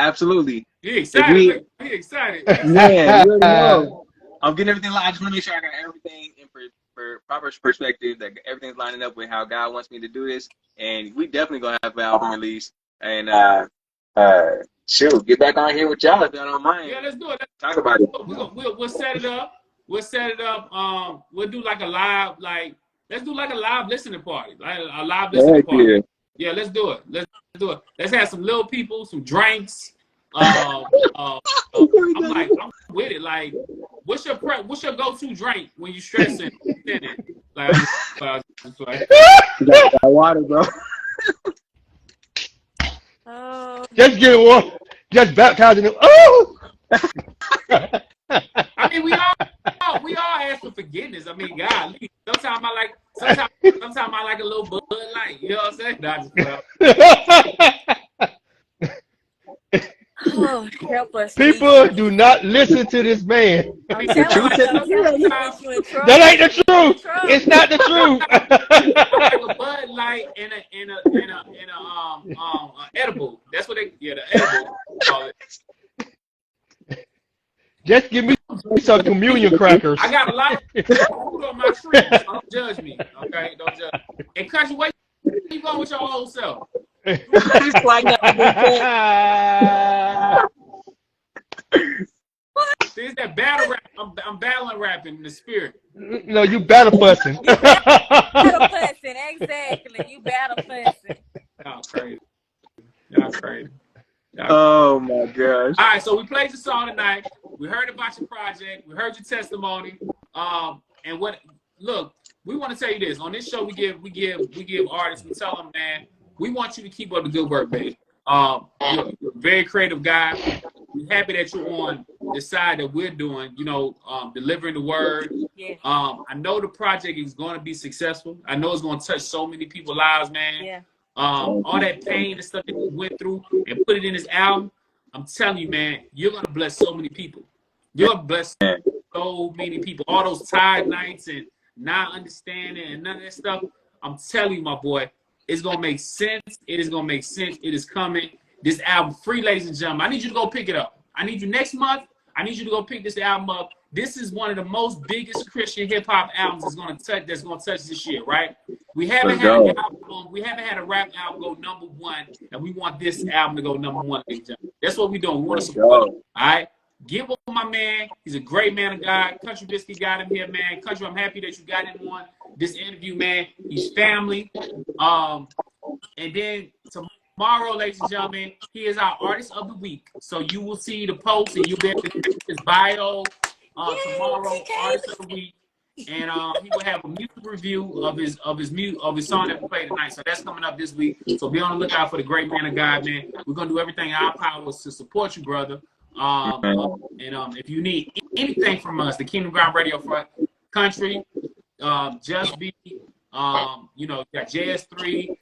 You excited? You excited? Yeah, you know. I'm getting everything. I just want to make sure I got everything in for proper perspective. That everything's lining up with how God wants me to do this, and we definitely gonna have an album release. And shoot, get back on here with y'all if y'all don't mind. Yeah, let's do it. Talk about it. We'll set it up. We'll set it up. We'll do like a live, let's do like a live listening party. Like a live listening party. Yeah, let's do it. Let's do it. Let's have some little people, some drinks. I'm with it. Like, what's your go-to drink when you stressing? Like, water, bro. Just get one. Just baptizing him. Oh. I mean, we all ask for forgiveness. I mean, God, sometimes I like a little Bud Light. You know what I'm saying? Oh, help us. People do not listen to this man. I'm telling you, that ain't the truth. It's not the truth. Like a Bud Light and a edible. That's what the edible call it. Just give me some communion crackers. I got a lot of food on my tree. So don't judge me, okay? Don't judge me. And Country, where you going with your old self? Just like See, it's that battle rap. I'm battling rapping in the spirit. No, you battle fussing. You battle fussing, exactly. You battle fussing. Y'all crazy. Y'all crazy. Oh my gosh. All right, so we played the song tonight. We heard about your project. We heard your testimony. And look, we want to tell you this. On this show, we give artists, we tell them, man, we want you to keep up the good work, baby. You're a very creative guy. We're happy that you're on the side that we're doing, delivering the word. Yeah. I know the project is going to be successful. I know it's going to touch so many people's lives, man. Yeah. All that pain and stuff that we went through and put it in this album, I'm telling you, man, you're going to bless so many people. You're going to bless so many people. All those tired nights and not understanding and none of that stuff, I'm telling you, my boy, it's going to make sense. It is going to make sense. It is coming. This album, free, ladies and gentlemen. I need you to go pick it up. I need you next month. I need you to go pick this album up. This is one of the most biggest Christian hip hop albums that's going to touch this year, right? We haven't had a rap album go #1, and we want this album to go #1. That's what we're doing. We want to support it. All right. Give up my man. He's a great man of God. Country Biscuit got him here, man. Country, I'm happy that you got him on this interview, man. He's family. And then tomorrow, ladies and gentlemen, he is our artist of the week. So you will see the post and you'll be able to check his bio tomorrow, artist of the week. And he will have a music review of his song that we played tonight. So that's coming up this week. So be on the lookout for the great man of God, man. We're gonna do everything in our powers to support you, brother. If you need anything from us, the Kingdom Ground Radio Front Country, Just Be, we got JS3,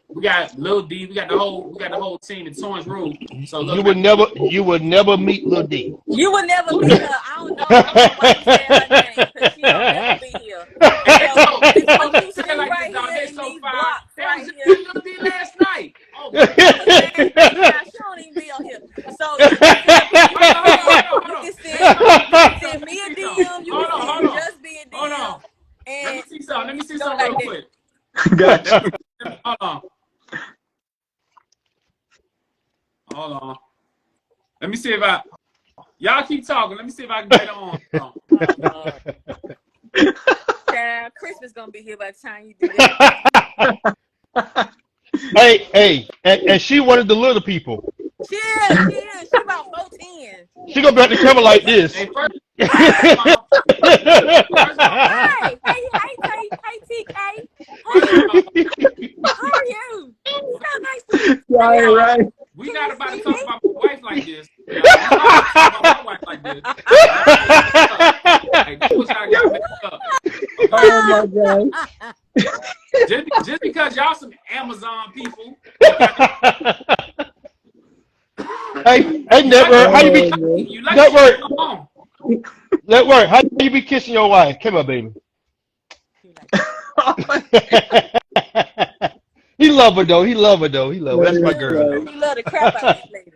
we got Lil D, we got the whole team in Torrance Rule. So you would never meet Lil D. You would never meet her. I don't know why you said her name, because she will never be here. So you sit right here in these blocks right here. Lil D last night. Oh, she don't even be on here. So you can Got you. Hold on. Hold on. Let me see if y'all keep talking. Let me see if I can get on. Child, Christmas gonna be here by the time you do that. Hey, and she wanted the little people. She is. She about 4'10". She gonna be at the camera like this. Hey, first Hey, TK. How are you? So nice to meet you. Right, right. we not about to talk about my wife like this. We not about to talk about my wife like this. Hey, this was how I got messed up. Oh my God. Just because y'all some Amazon people. Hey, Network, how you be? You like Network, come on. Network, how you be kissing your wife? Come on, baby. He love her though. He love her. That's my girl. You love the crap out of this lady.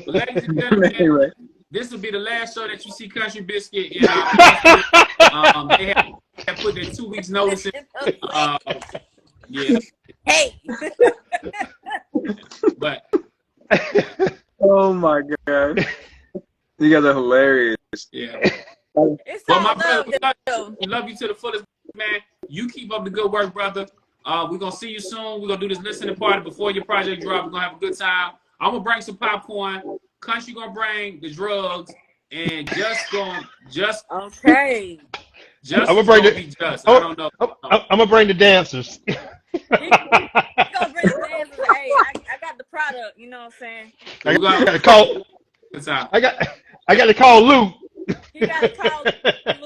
But ladies and gentlemen, Right. this will be the last show that you see Country Biscuit in. They have put their 2 weeks notice in. Yeah, Hey. but Oh my God. You guys are hilarious. yeah. It's Well, all my brother, love. we love you to the fullest, man. You keep up the good work, brother. We're gonna see you soon. We're gonna do this listening party before your project drop. We're gonna have a good time. I'm gonna bring some popcorn. Country gonna bring the drugs, and just Okay. I'm gonna bring be just. I don't know. I'm gonna bring the dancers. You gonna bring the dancers. Hey, I got the product. You know what I'm saying? So I we got gotta call. good time. I got to call Lou. You gotta call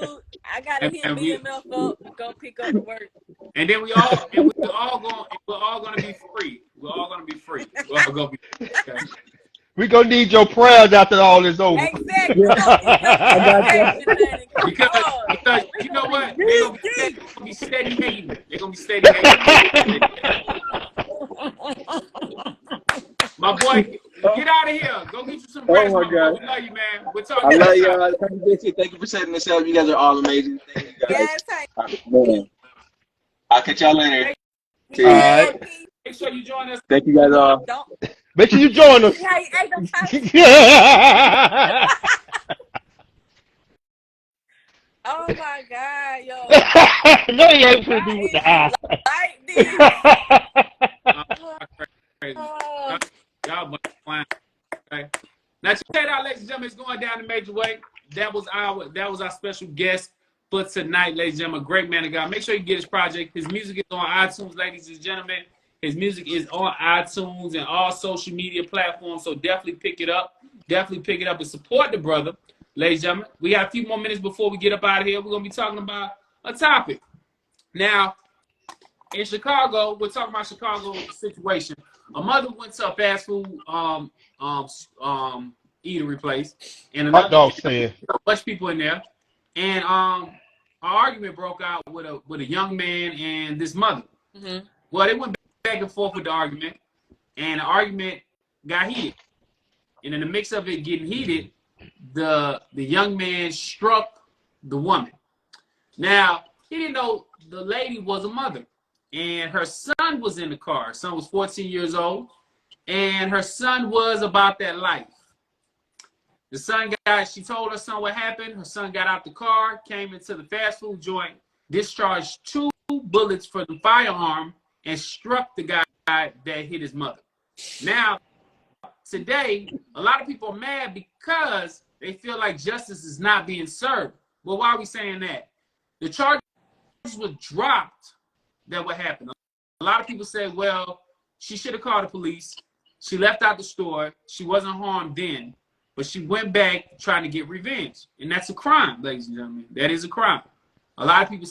Luke. I gotta hit And we- BMF up to go pick up the work. And then we're all gonna be free. We're all gonna be free. We're all gonna be okay. We gonna need your prayers after all is over. Exactly. Because you know what? They're gonna be steady hating. They're gonna be steady hating. My boy, get out of here. Go get you some rest. Oh my my boy. God. We love you, man. We're I talking love about y'all. Thank you for setting this up. You guys are all amazing. Thank you guys. Yes, hey. Man. I'll catch y'all later. See All you. right. Make sure you join us. Thank you guys all. Don't. Make sure you join us. Hey, don't try. Oh my God, yo. No, you ain't gonna do with the ass. Like this. Crazy. Oh. Y'all bunch of clowns. Okay. Now check it out, ladies and gentlemen. It's going down the major way. That was our special guest for tonight, ladies and gentlemen. Great man of God. Make sure you get his project. His music is on iTunes, ladies and gentlemen. His music is on iTunes and all social media platforms. So definitely pick it up. Definitely pick it up and support the brother. Ladies and gentlemen, we got a few more minutes before we get up out of here. We're going to be talking about a topic. Now, in Chicago, we're talking about Chicago situation. A mother went to a fast food eatery place, and another Hot dog stand. a bunch of people in there, and an argument broke out with a young man and this mother. Mm-hmm. Well, they went back and forth with the argument, and the argument got heated. And in the mix of it getting heated, the young man struck the woman. Now, he didn't know the lady was a mother, and her son was in the car. Her son was 14 years old, and her son was about that life. The son she told her son what happened. Her son got out the car, came into the fast food joint, discharged 2 bullets from the firearm, and struck the guy that hit his mother. Now, today, a lot of people are mad because they feel like justice is not being served. Well, why are we saying that? The charges were dropped that what happened. A lot of people say, well, she should have called the police. She left out the store. She wasn't harmed then, but she went back trying to get revenge. And that's a crime, ladies and gentlemen. That is a crime. A lot of people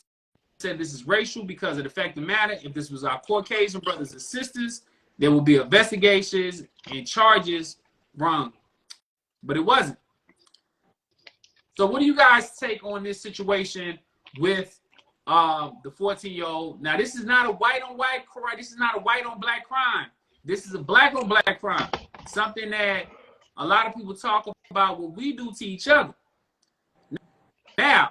said this is racial because of the fact of the matter. If this was our Caucasian brothers and sisters, there will be investigations and charges wrong. But it wasn't. So what do you guys take on this situation with the 14-year-old? Now, this is not a white on white crime. This is not a white on black crime. This is a black on black crime. Something that a lot of people talk about what we do to each other. Now,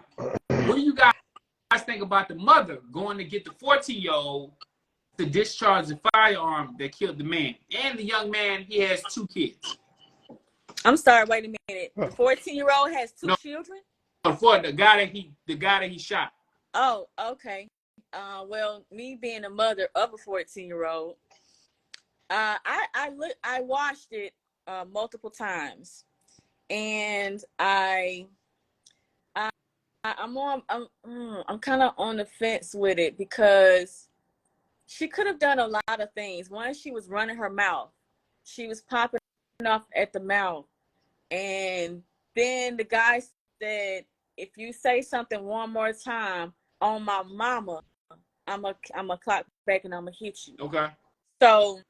what do you guys guys think about the mother going to get the 14-year-old to discharge the firearm that killed the man? And the young man, he has 2 kids. I'm sorry, wait a minute. The 14-year-old has 2 children? For the guy that he shot. Oh, okay. Well, me being a mother of a 14-year-old, I watched it multiple times, and I'm kind of on the fence with it because she could have done a lot of things. One, she was running her mouth. She was popping off at the mouth. And then the guy said, if you say something one more time on my mama, I'm a clock back and I'm going to hit you. Okay. So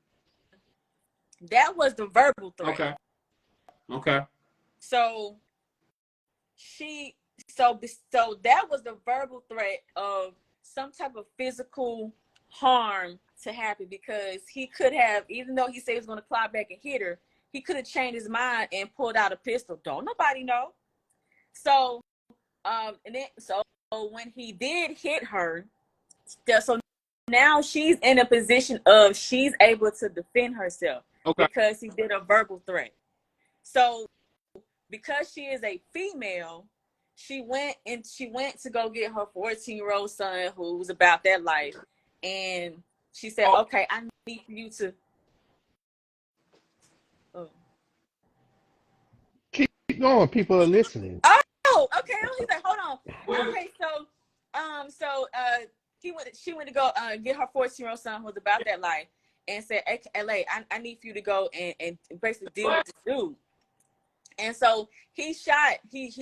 that was the verbal threat. Okay. So that was the verbal threat of some type of physical harm to happen, because he could have, even though he said he was going to clock back and hit her, he could have changed his mind and pulled out a pistol. Don't nobody know. So, when he did hit her, so now she's in a position of she's able to defend herself because he did a verbal threat. So, because she is a female, she went to go get her 14-year-old son who was about that life, and she said, "Okay, I need you to." Keep going. People are listening. Oh, okay. He's like, hold on. Okay, she went to go get her 14-year-old son who was about that life, and said, "Hey, LA, I need for you to go and basically deal with this dude." And so he shot him.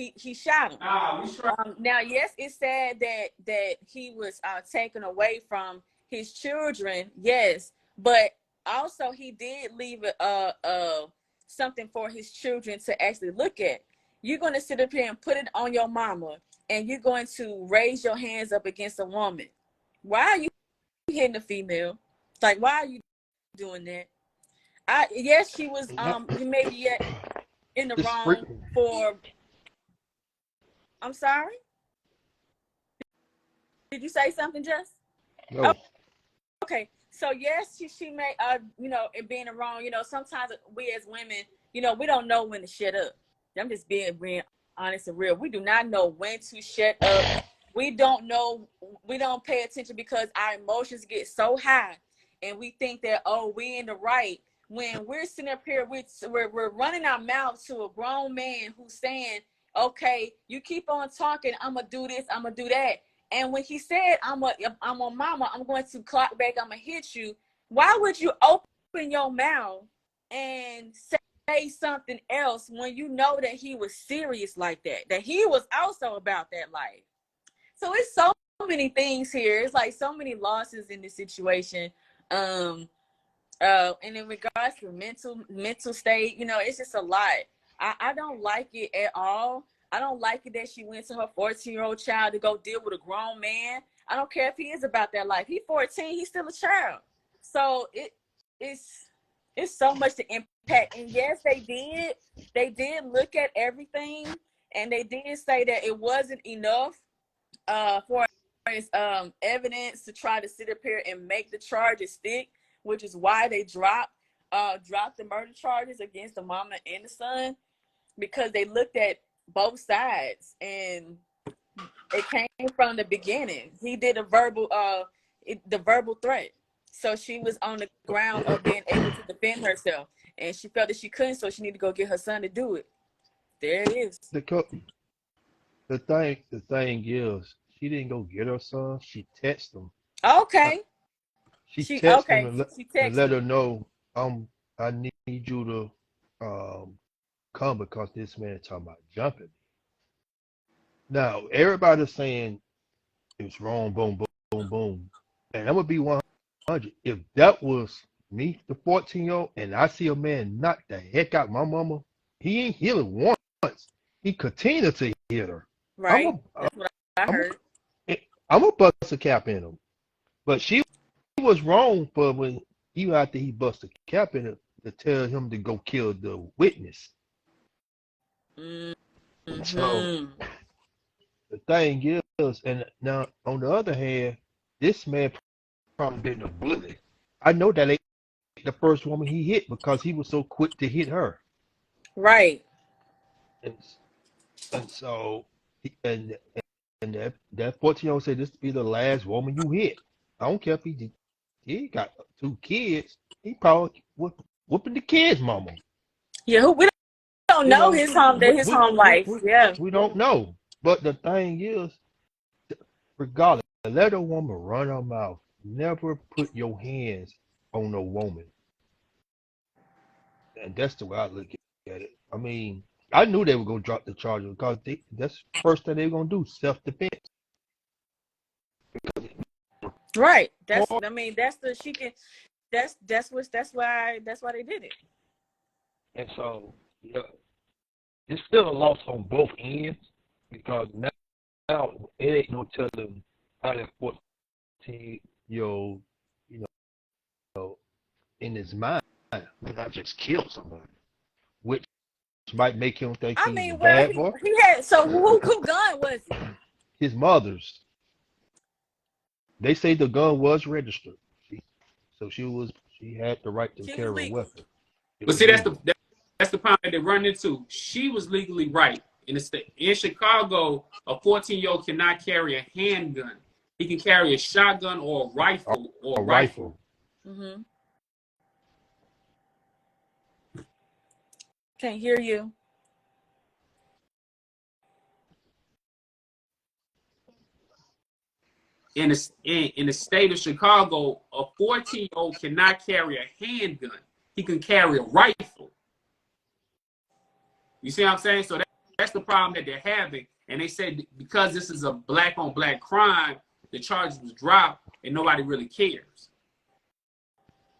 Now, yes, it's sad that he was taken away from his children. Yes, but also he did leave something for his children to actually look at. You're going to sit up here and put it on your mama, and you're going to raise your hands up against a woman. Why are you hitting a female? Like, why are you doing that? Yes, she was you may be in the wrong for. I'm sorry. Did you say something, Jess? No. Okay. So yes, she may it being wrong. Sometimes we as women, we don't know when to shut up. I'm just being honest and real. We do not know when to shut up. We don't know. We don't pay attention because our emotions get so high, and we think that we in the right. When we're sitting up here, we're running our mouth to a grown man who's saying, "Okay, you keep on talking. I'm gonna do this. I'm gonna do that." And when he said, "I'm a mama. I'm going to clock back. I'm gonna hit you." Why would you open your mouth and say something else when you know that he was serious like that? That he was also about that life. So it's so many things here. It's like so many losses in this situation. And in regards to mental state, it's just a lot. I don't like it at all. I don't like it that she went to her 14-year-old child to go deal with a grown man. I don't care if he is about that life. He's 14. He's still a child. So it's so much to impact. And yes, they did look at everything, and they did say that it wasn't enough for evidence to try to sit up here and make the charges stick, which is why they dropped the murder charges against the mama and the son, because they looked at both sides, and it came from the beginning. He did a verbal threat. So she was on the ground of being able to defend herself, and she felt that she couldn't, so she needed to go get her son to do it. There it is. The thing is, she didn't go get her son. She texted him. Okay. She texted him and let her know, I need you to come because this man talking about jumping. Now everybody's saying it's wrong, boom, boom, boom, boom, and I'm gonna be 100. If that was me, the 14-year-old, and I see a man knock the heck out my mama, he ain't hit her once. He continued to hit her. Right. That's what I heard. I'm gonna bust a cap in him, but she was wrong for when even after he bust a cap in her to tell him to go kill the witness. Mm-hmm. So the thing is, is, and now on the other hand, this man probably been a bully. I know that ain't the first woman he hit because he was so quick to hit her. Right. And so and that 14-year-old said this to be the last woman you hit. I don't care if he got 2 kids. He probably whooping the kids' mama. Yeah, we don't know his home life. Yeah. We don't know. But the thing is, regardless, let a woman run her mouth. Never put your hands on a woman. And that's the way I look at it. I mean, I knew they were going to drop the charges because that's the first thing they're going to do, self-defense. Right. That's why they did it. And so, yeah, it's still a loss on both ends because now it ain't no telling how that 14-year-old, in his mind, would I just kill somebody, which might make him think he's a bad boy. He had, so who gun was it? His mother's. They say the gun was registered, so she had the right to carry a weapon. But see, that's the problem that they run into. She was legally right in the state. In Chicago, a 14-year-old cannot carry a handgun. He can carry a shotgun or a rifle or a rifle. Mm-hmm. Can't hear you. In the state of Chicago, a 14-year-old cannot carry a handgun. He can carry a rifle. You see what I'm saying? So that's the problem that they're having. And they said because this is a black-on-black crime, the charges was dropped and nobody really cares.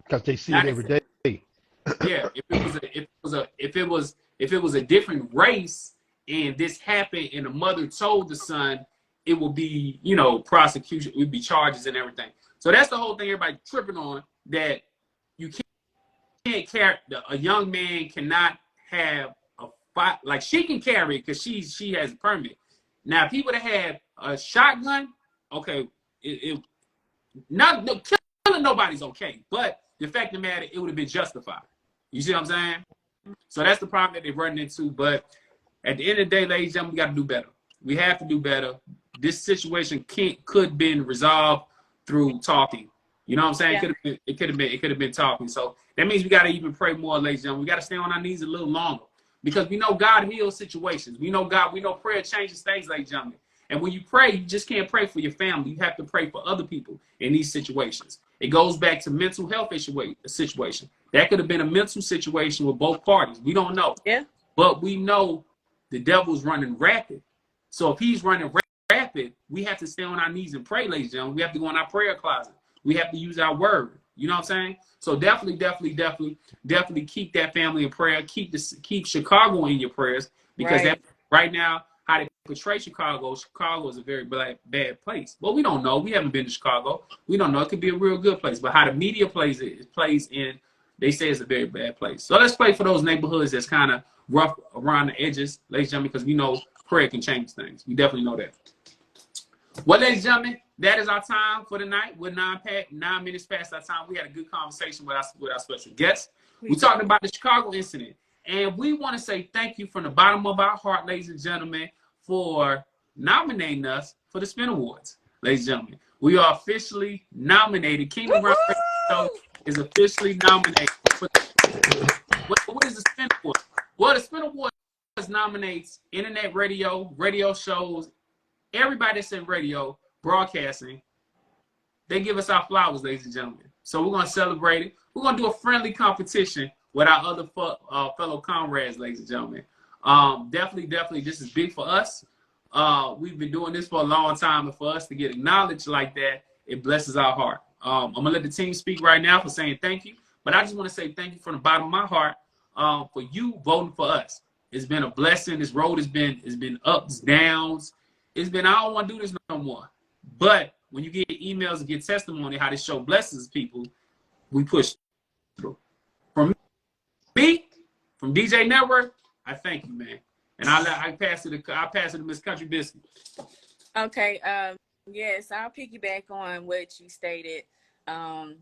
Because they see it every day. Yeah, if it was a different race and this happened and the mother told the son, it will be, prosecution, it would be charges and everything. So that's the whole thing everybody tripping on, that you can't carry, a young man cannot have a fight, like she can carry it because she has a permit. Now, if he would have had a shotgun, okay, killing nobody's okay, but the fact of the matter, it would have been justified. You see what I'm saying? So that's the problem that they're running into. But at the end of the day, ladies and gentlemen, we got to do better. We have to do better. This situation could have been resolved through talking. You know what I'm saying? Yeah. It could have been talking. So that means we got to even pray more, ladies and gentlemen. We got to stay on our knees a little longer because we know God heals situations. We know prayer changes things, ladies and gentlemen. And when you pray, you just can't pray for your family. You have to pray for other people in these situations. It goes back to mental health situation. That could have been a mental situation with both parties. We don't know. Yeah. But we know the devil's running rapid. So if he's running rapid, we have to stay on our knees and pray, ladies and gentlemen. We have to go in our prayer closet. We have to use our word. You know what I'm saying? So definitely keep that family in prayer. Keep Chicago in your prayers because right now, how they portray Chicago is a very bad place. Well, we don't know. We haven't been to Chicago. We don't know. It could be a real good place. But how the media plays in, they say it's a very bad place. So let's pray for those neighborhoods that's kind of rough around the edges, ladies and gentlemen, because we know prayer can change things. We definitely know that. Well, ladies and gentlemen, that is our time for tonight. We're 9 minutes past our time. We had a good conversation with our special guests. We talked about the Chicago incident. And we want to say thank you from the bottom of our heart, ladies and gentlemen, for nominating us for the Spin Awards. Ladies and gentlemen, we are officially nominated. Kingdom Ground Radio is officially nominated. What is the Spin Awards? Well, the Spin Awards nominates internet radio shows, everybody that's in radio, broadcasting. They give us our flowers, ladies and gentlemen. So we're going to celebrate it. We're going to do a friendly competition with our other fellow comrades, ladies and gentlemen. Definitely, this is big for us. We've been doing this for a long time, and for us to get acknowledged like that, it blesses our heart. I'm going to let the team speak right now for saying thank you, but I just want to say thank you from the bottom of my heart for you voting for us. It's been a blessing. This road has been ups, downs. It's been, I don't want to do this no more. But when you get emails and get testimony how this show blesses people, we push through. From me, from DJ Network, I thank you, man. And I pass it to Miss Country Biscuit. Okay. Yes, I'll piggyback on what you stated. Well,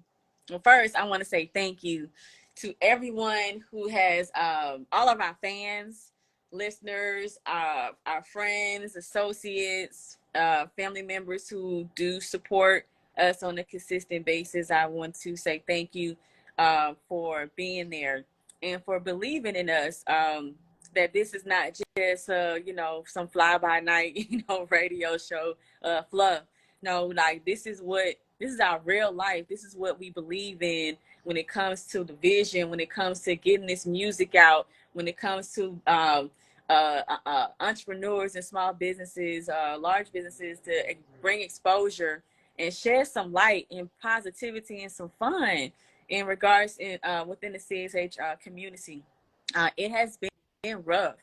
first, I want to say thank you to everyone who has, all of our fans, listeners, our friends, associates, family members who do support us on a consistent basis. I want to say thank you for being there and for believing in us. That this is not just some fly by night radio show fluff. No, like this is our real life. This is what we believe in when it comes to the vision, when it comes to getting this music out, when it comes to entrepreneurs and small businesses, large businesses, to bring exposure and shed some light and positivity and some fun in regards in within the CSH community. It has been rough.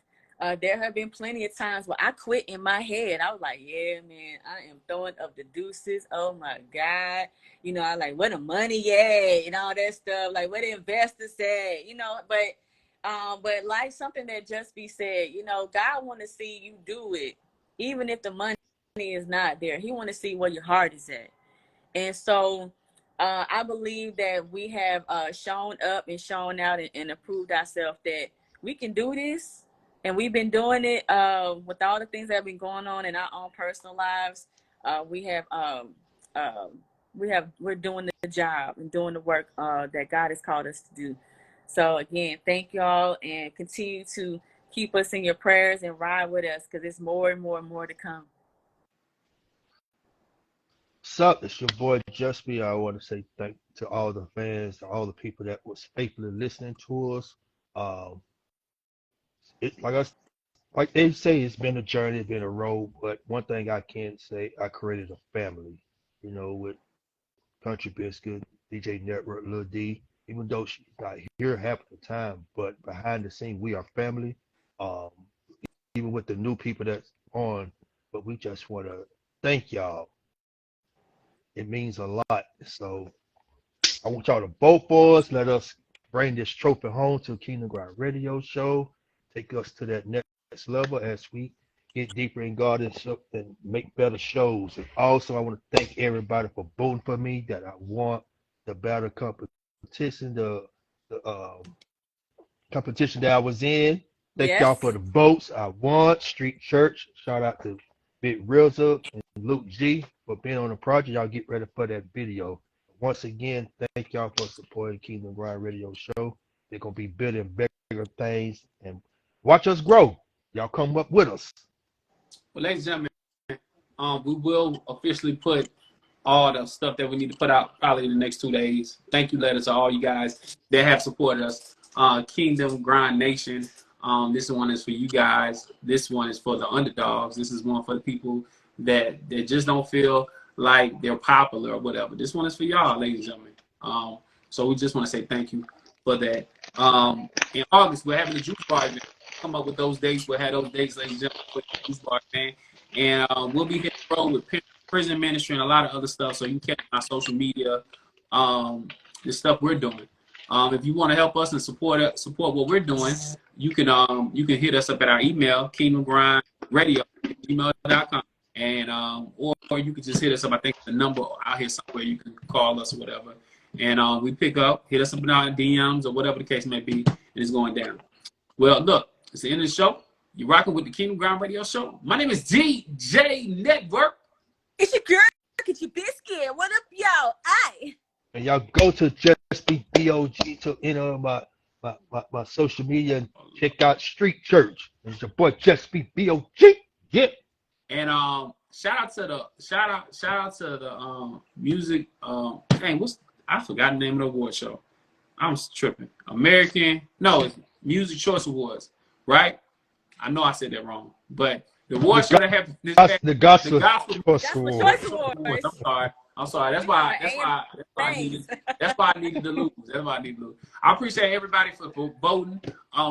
There have been plenty of times where I quit in my head. I was like, yeah, man, I am throwing up the deuces. Oh my God. I like, where the money at and all that stuff. Like, where the investors at, but like something that just be said, God want to see you do it. Even if the money is not there, he want to see where your heart is at. And so I believe that we have shown up and shown out and approved ourselves that we can do this. And we've been doing it with all the things that have been going on in our own personal lives. We're doing the job and doing the work that God has called us to do. So again, thank y'all, and continue to keep us in your prayers and ride with us, because there's more and more and more to come. Sup, it's your boy Just Be. I want to say thank to all the fans, to all the people that was faithfully listening to us. Like they say, it's been a journey, it's been a road. But one thing I can say, I created a family, with Country Biscuit, DJ Network, Lil D. Even though she's not here half the time, but behind the scene, we are family. Even with the new people that's on, but we just want to thank y'all. It means a lot. So I want y'all to vote for us. Let us bring this trophy home to Kingdom Ground Radio Show. Take us to that next level as we get deeper in God and make better shows. And also, I want to thank everybody for voting for me, that I won the battle competition, the competition that I was in. Thank y'all for the votes. I won. Street Church. Shout out to Big Rizza and Luke G for being on the project. Y'all get ready for that video. Once again, thank y'all for supporting Kingdom Ground Radio Show. They're going to be building bigger things, and watch us grow. Y'all come up with us. Well, ladies and gentlemen, we will officially put all the stuff that we need to put out probably in the next 2 days. Thank you, letters to all you guys that have supported us. Kingdom Grind Nation. This one is for you guys. This one is for the underdogs. This is one for the people that just don't feel like they're popular or whatever. This one is for y'all, ladies and gentlemen. So we just want to say thank you for that. In August, we're having a juice bar event. Come up with those dates. We'll have those dates, ladies and gentlemen, for the juice bar event. And we'll be hitting the road with prison ministry and a lot of other stuff. So you can catch my social media, the stuff we're doing. If you want to help us and support what we're doing, you can hit us up at our email, kingdomgrindradio@gmail.com, and or you can just hit us up. I think the number out here somewhere. You can call us or whatever, and we pick up, hit us up in our DMs or whatever the case may be, and it's going down. Well, look, it's the end of the show. You're rocking with the Kingdom Ground Radio Show. My name is DJ Network. It's your girl, Get Your Biscuit. What up, y'all? And y'all go to Just Be BOG to enter my social media and check out Street Church. It's your boy Just Be BOG. Yeah. And shout out to the music. I forgot the name of the award show. I'm tripping. It's Music Choice Awards, right? I know I said that wrong, but the award show that happened the Gospel Choice Awards. I'm sorry. That's why I needed to lose. I appreciate everybody for voting.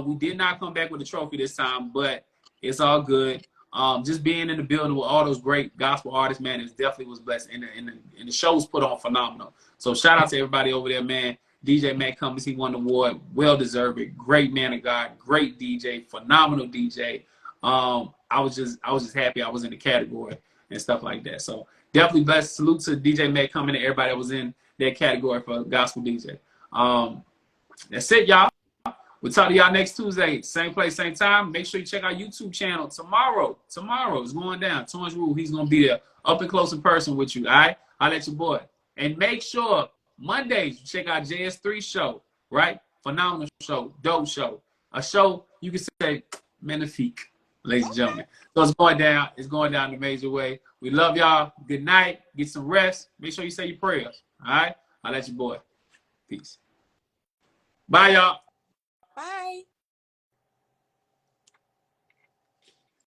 We did not come back with a trophy this time, but it's all good. Just being in the building with all those great gospel artists, man, it definitely was blessed. And the show was put on phenomenal. So shout out to everybody over there, man. DJ Matt Cummins, he won the award. Well deserved it. Great man of God. Great DJ. Phenomenal DJ. I was just happy I was in the category. and stuff like that. So definitely blessed. Salute to DJ Mac coming and everybody that was in that category for gospel DJ. That's it, y'all. We'll talk to y'all next Tuesday. Same place, same time. Make sure you check our YouTube channel tomorrow. Tomorrow is going down. Torrance Rule, he's going to be there up and close in person with you. All right? I'll let your boy. And make sure Mondays you check out JS3 show, right? Phenomenal show, dope show. A show you can say magnifique, ladies and gentlemen. So it's going down. It's going down in a major way. We love y'all. Good night. Get some rest. Make sure you say your prayers. All right? I'll let your boy. Peace. Bye, y'all. Bye.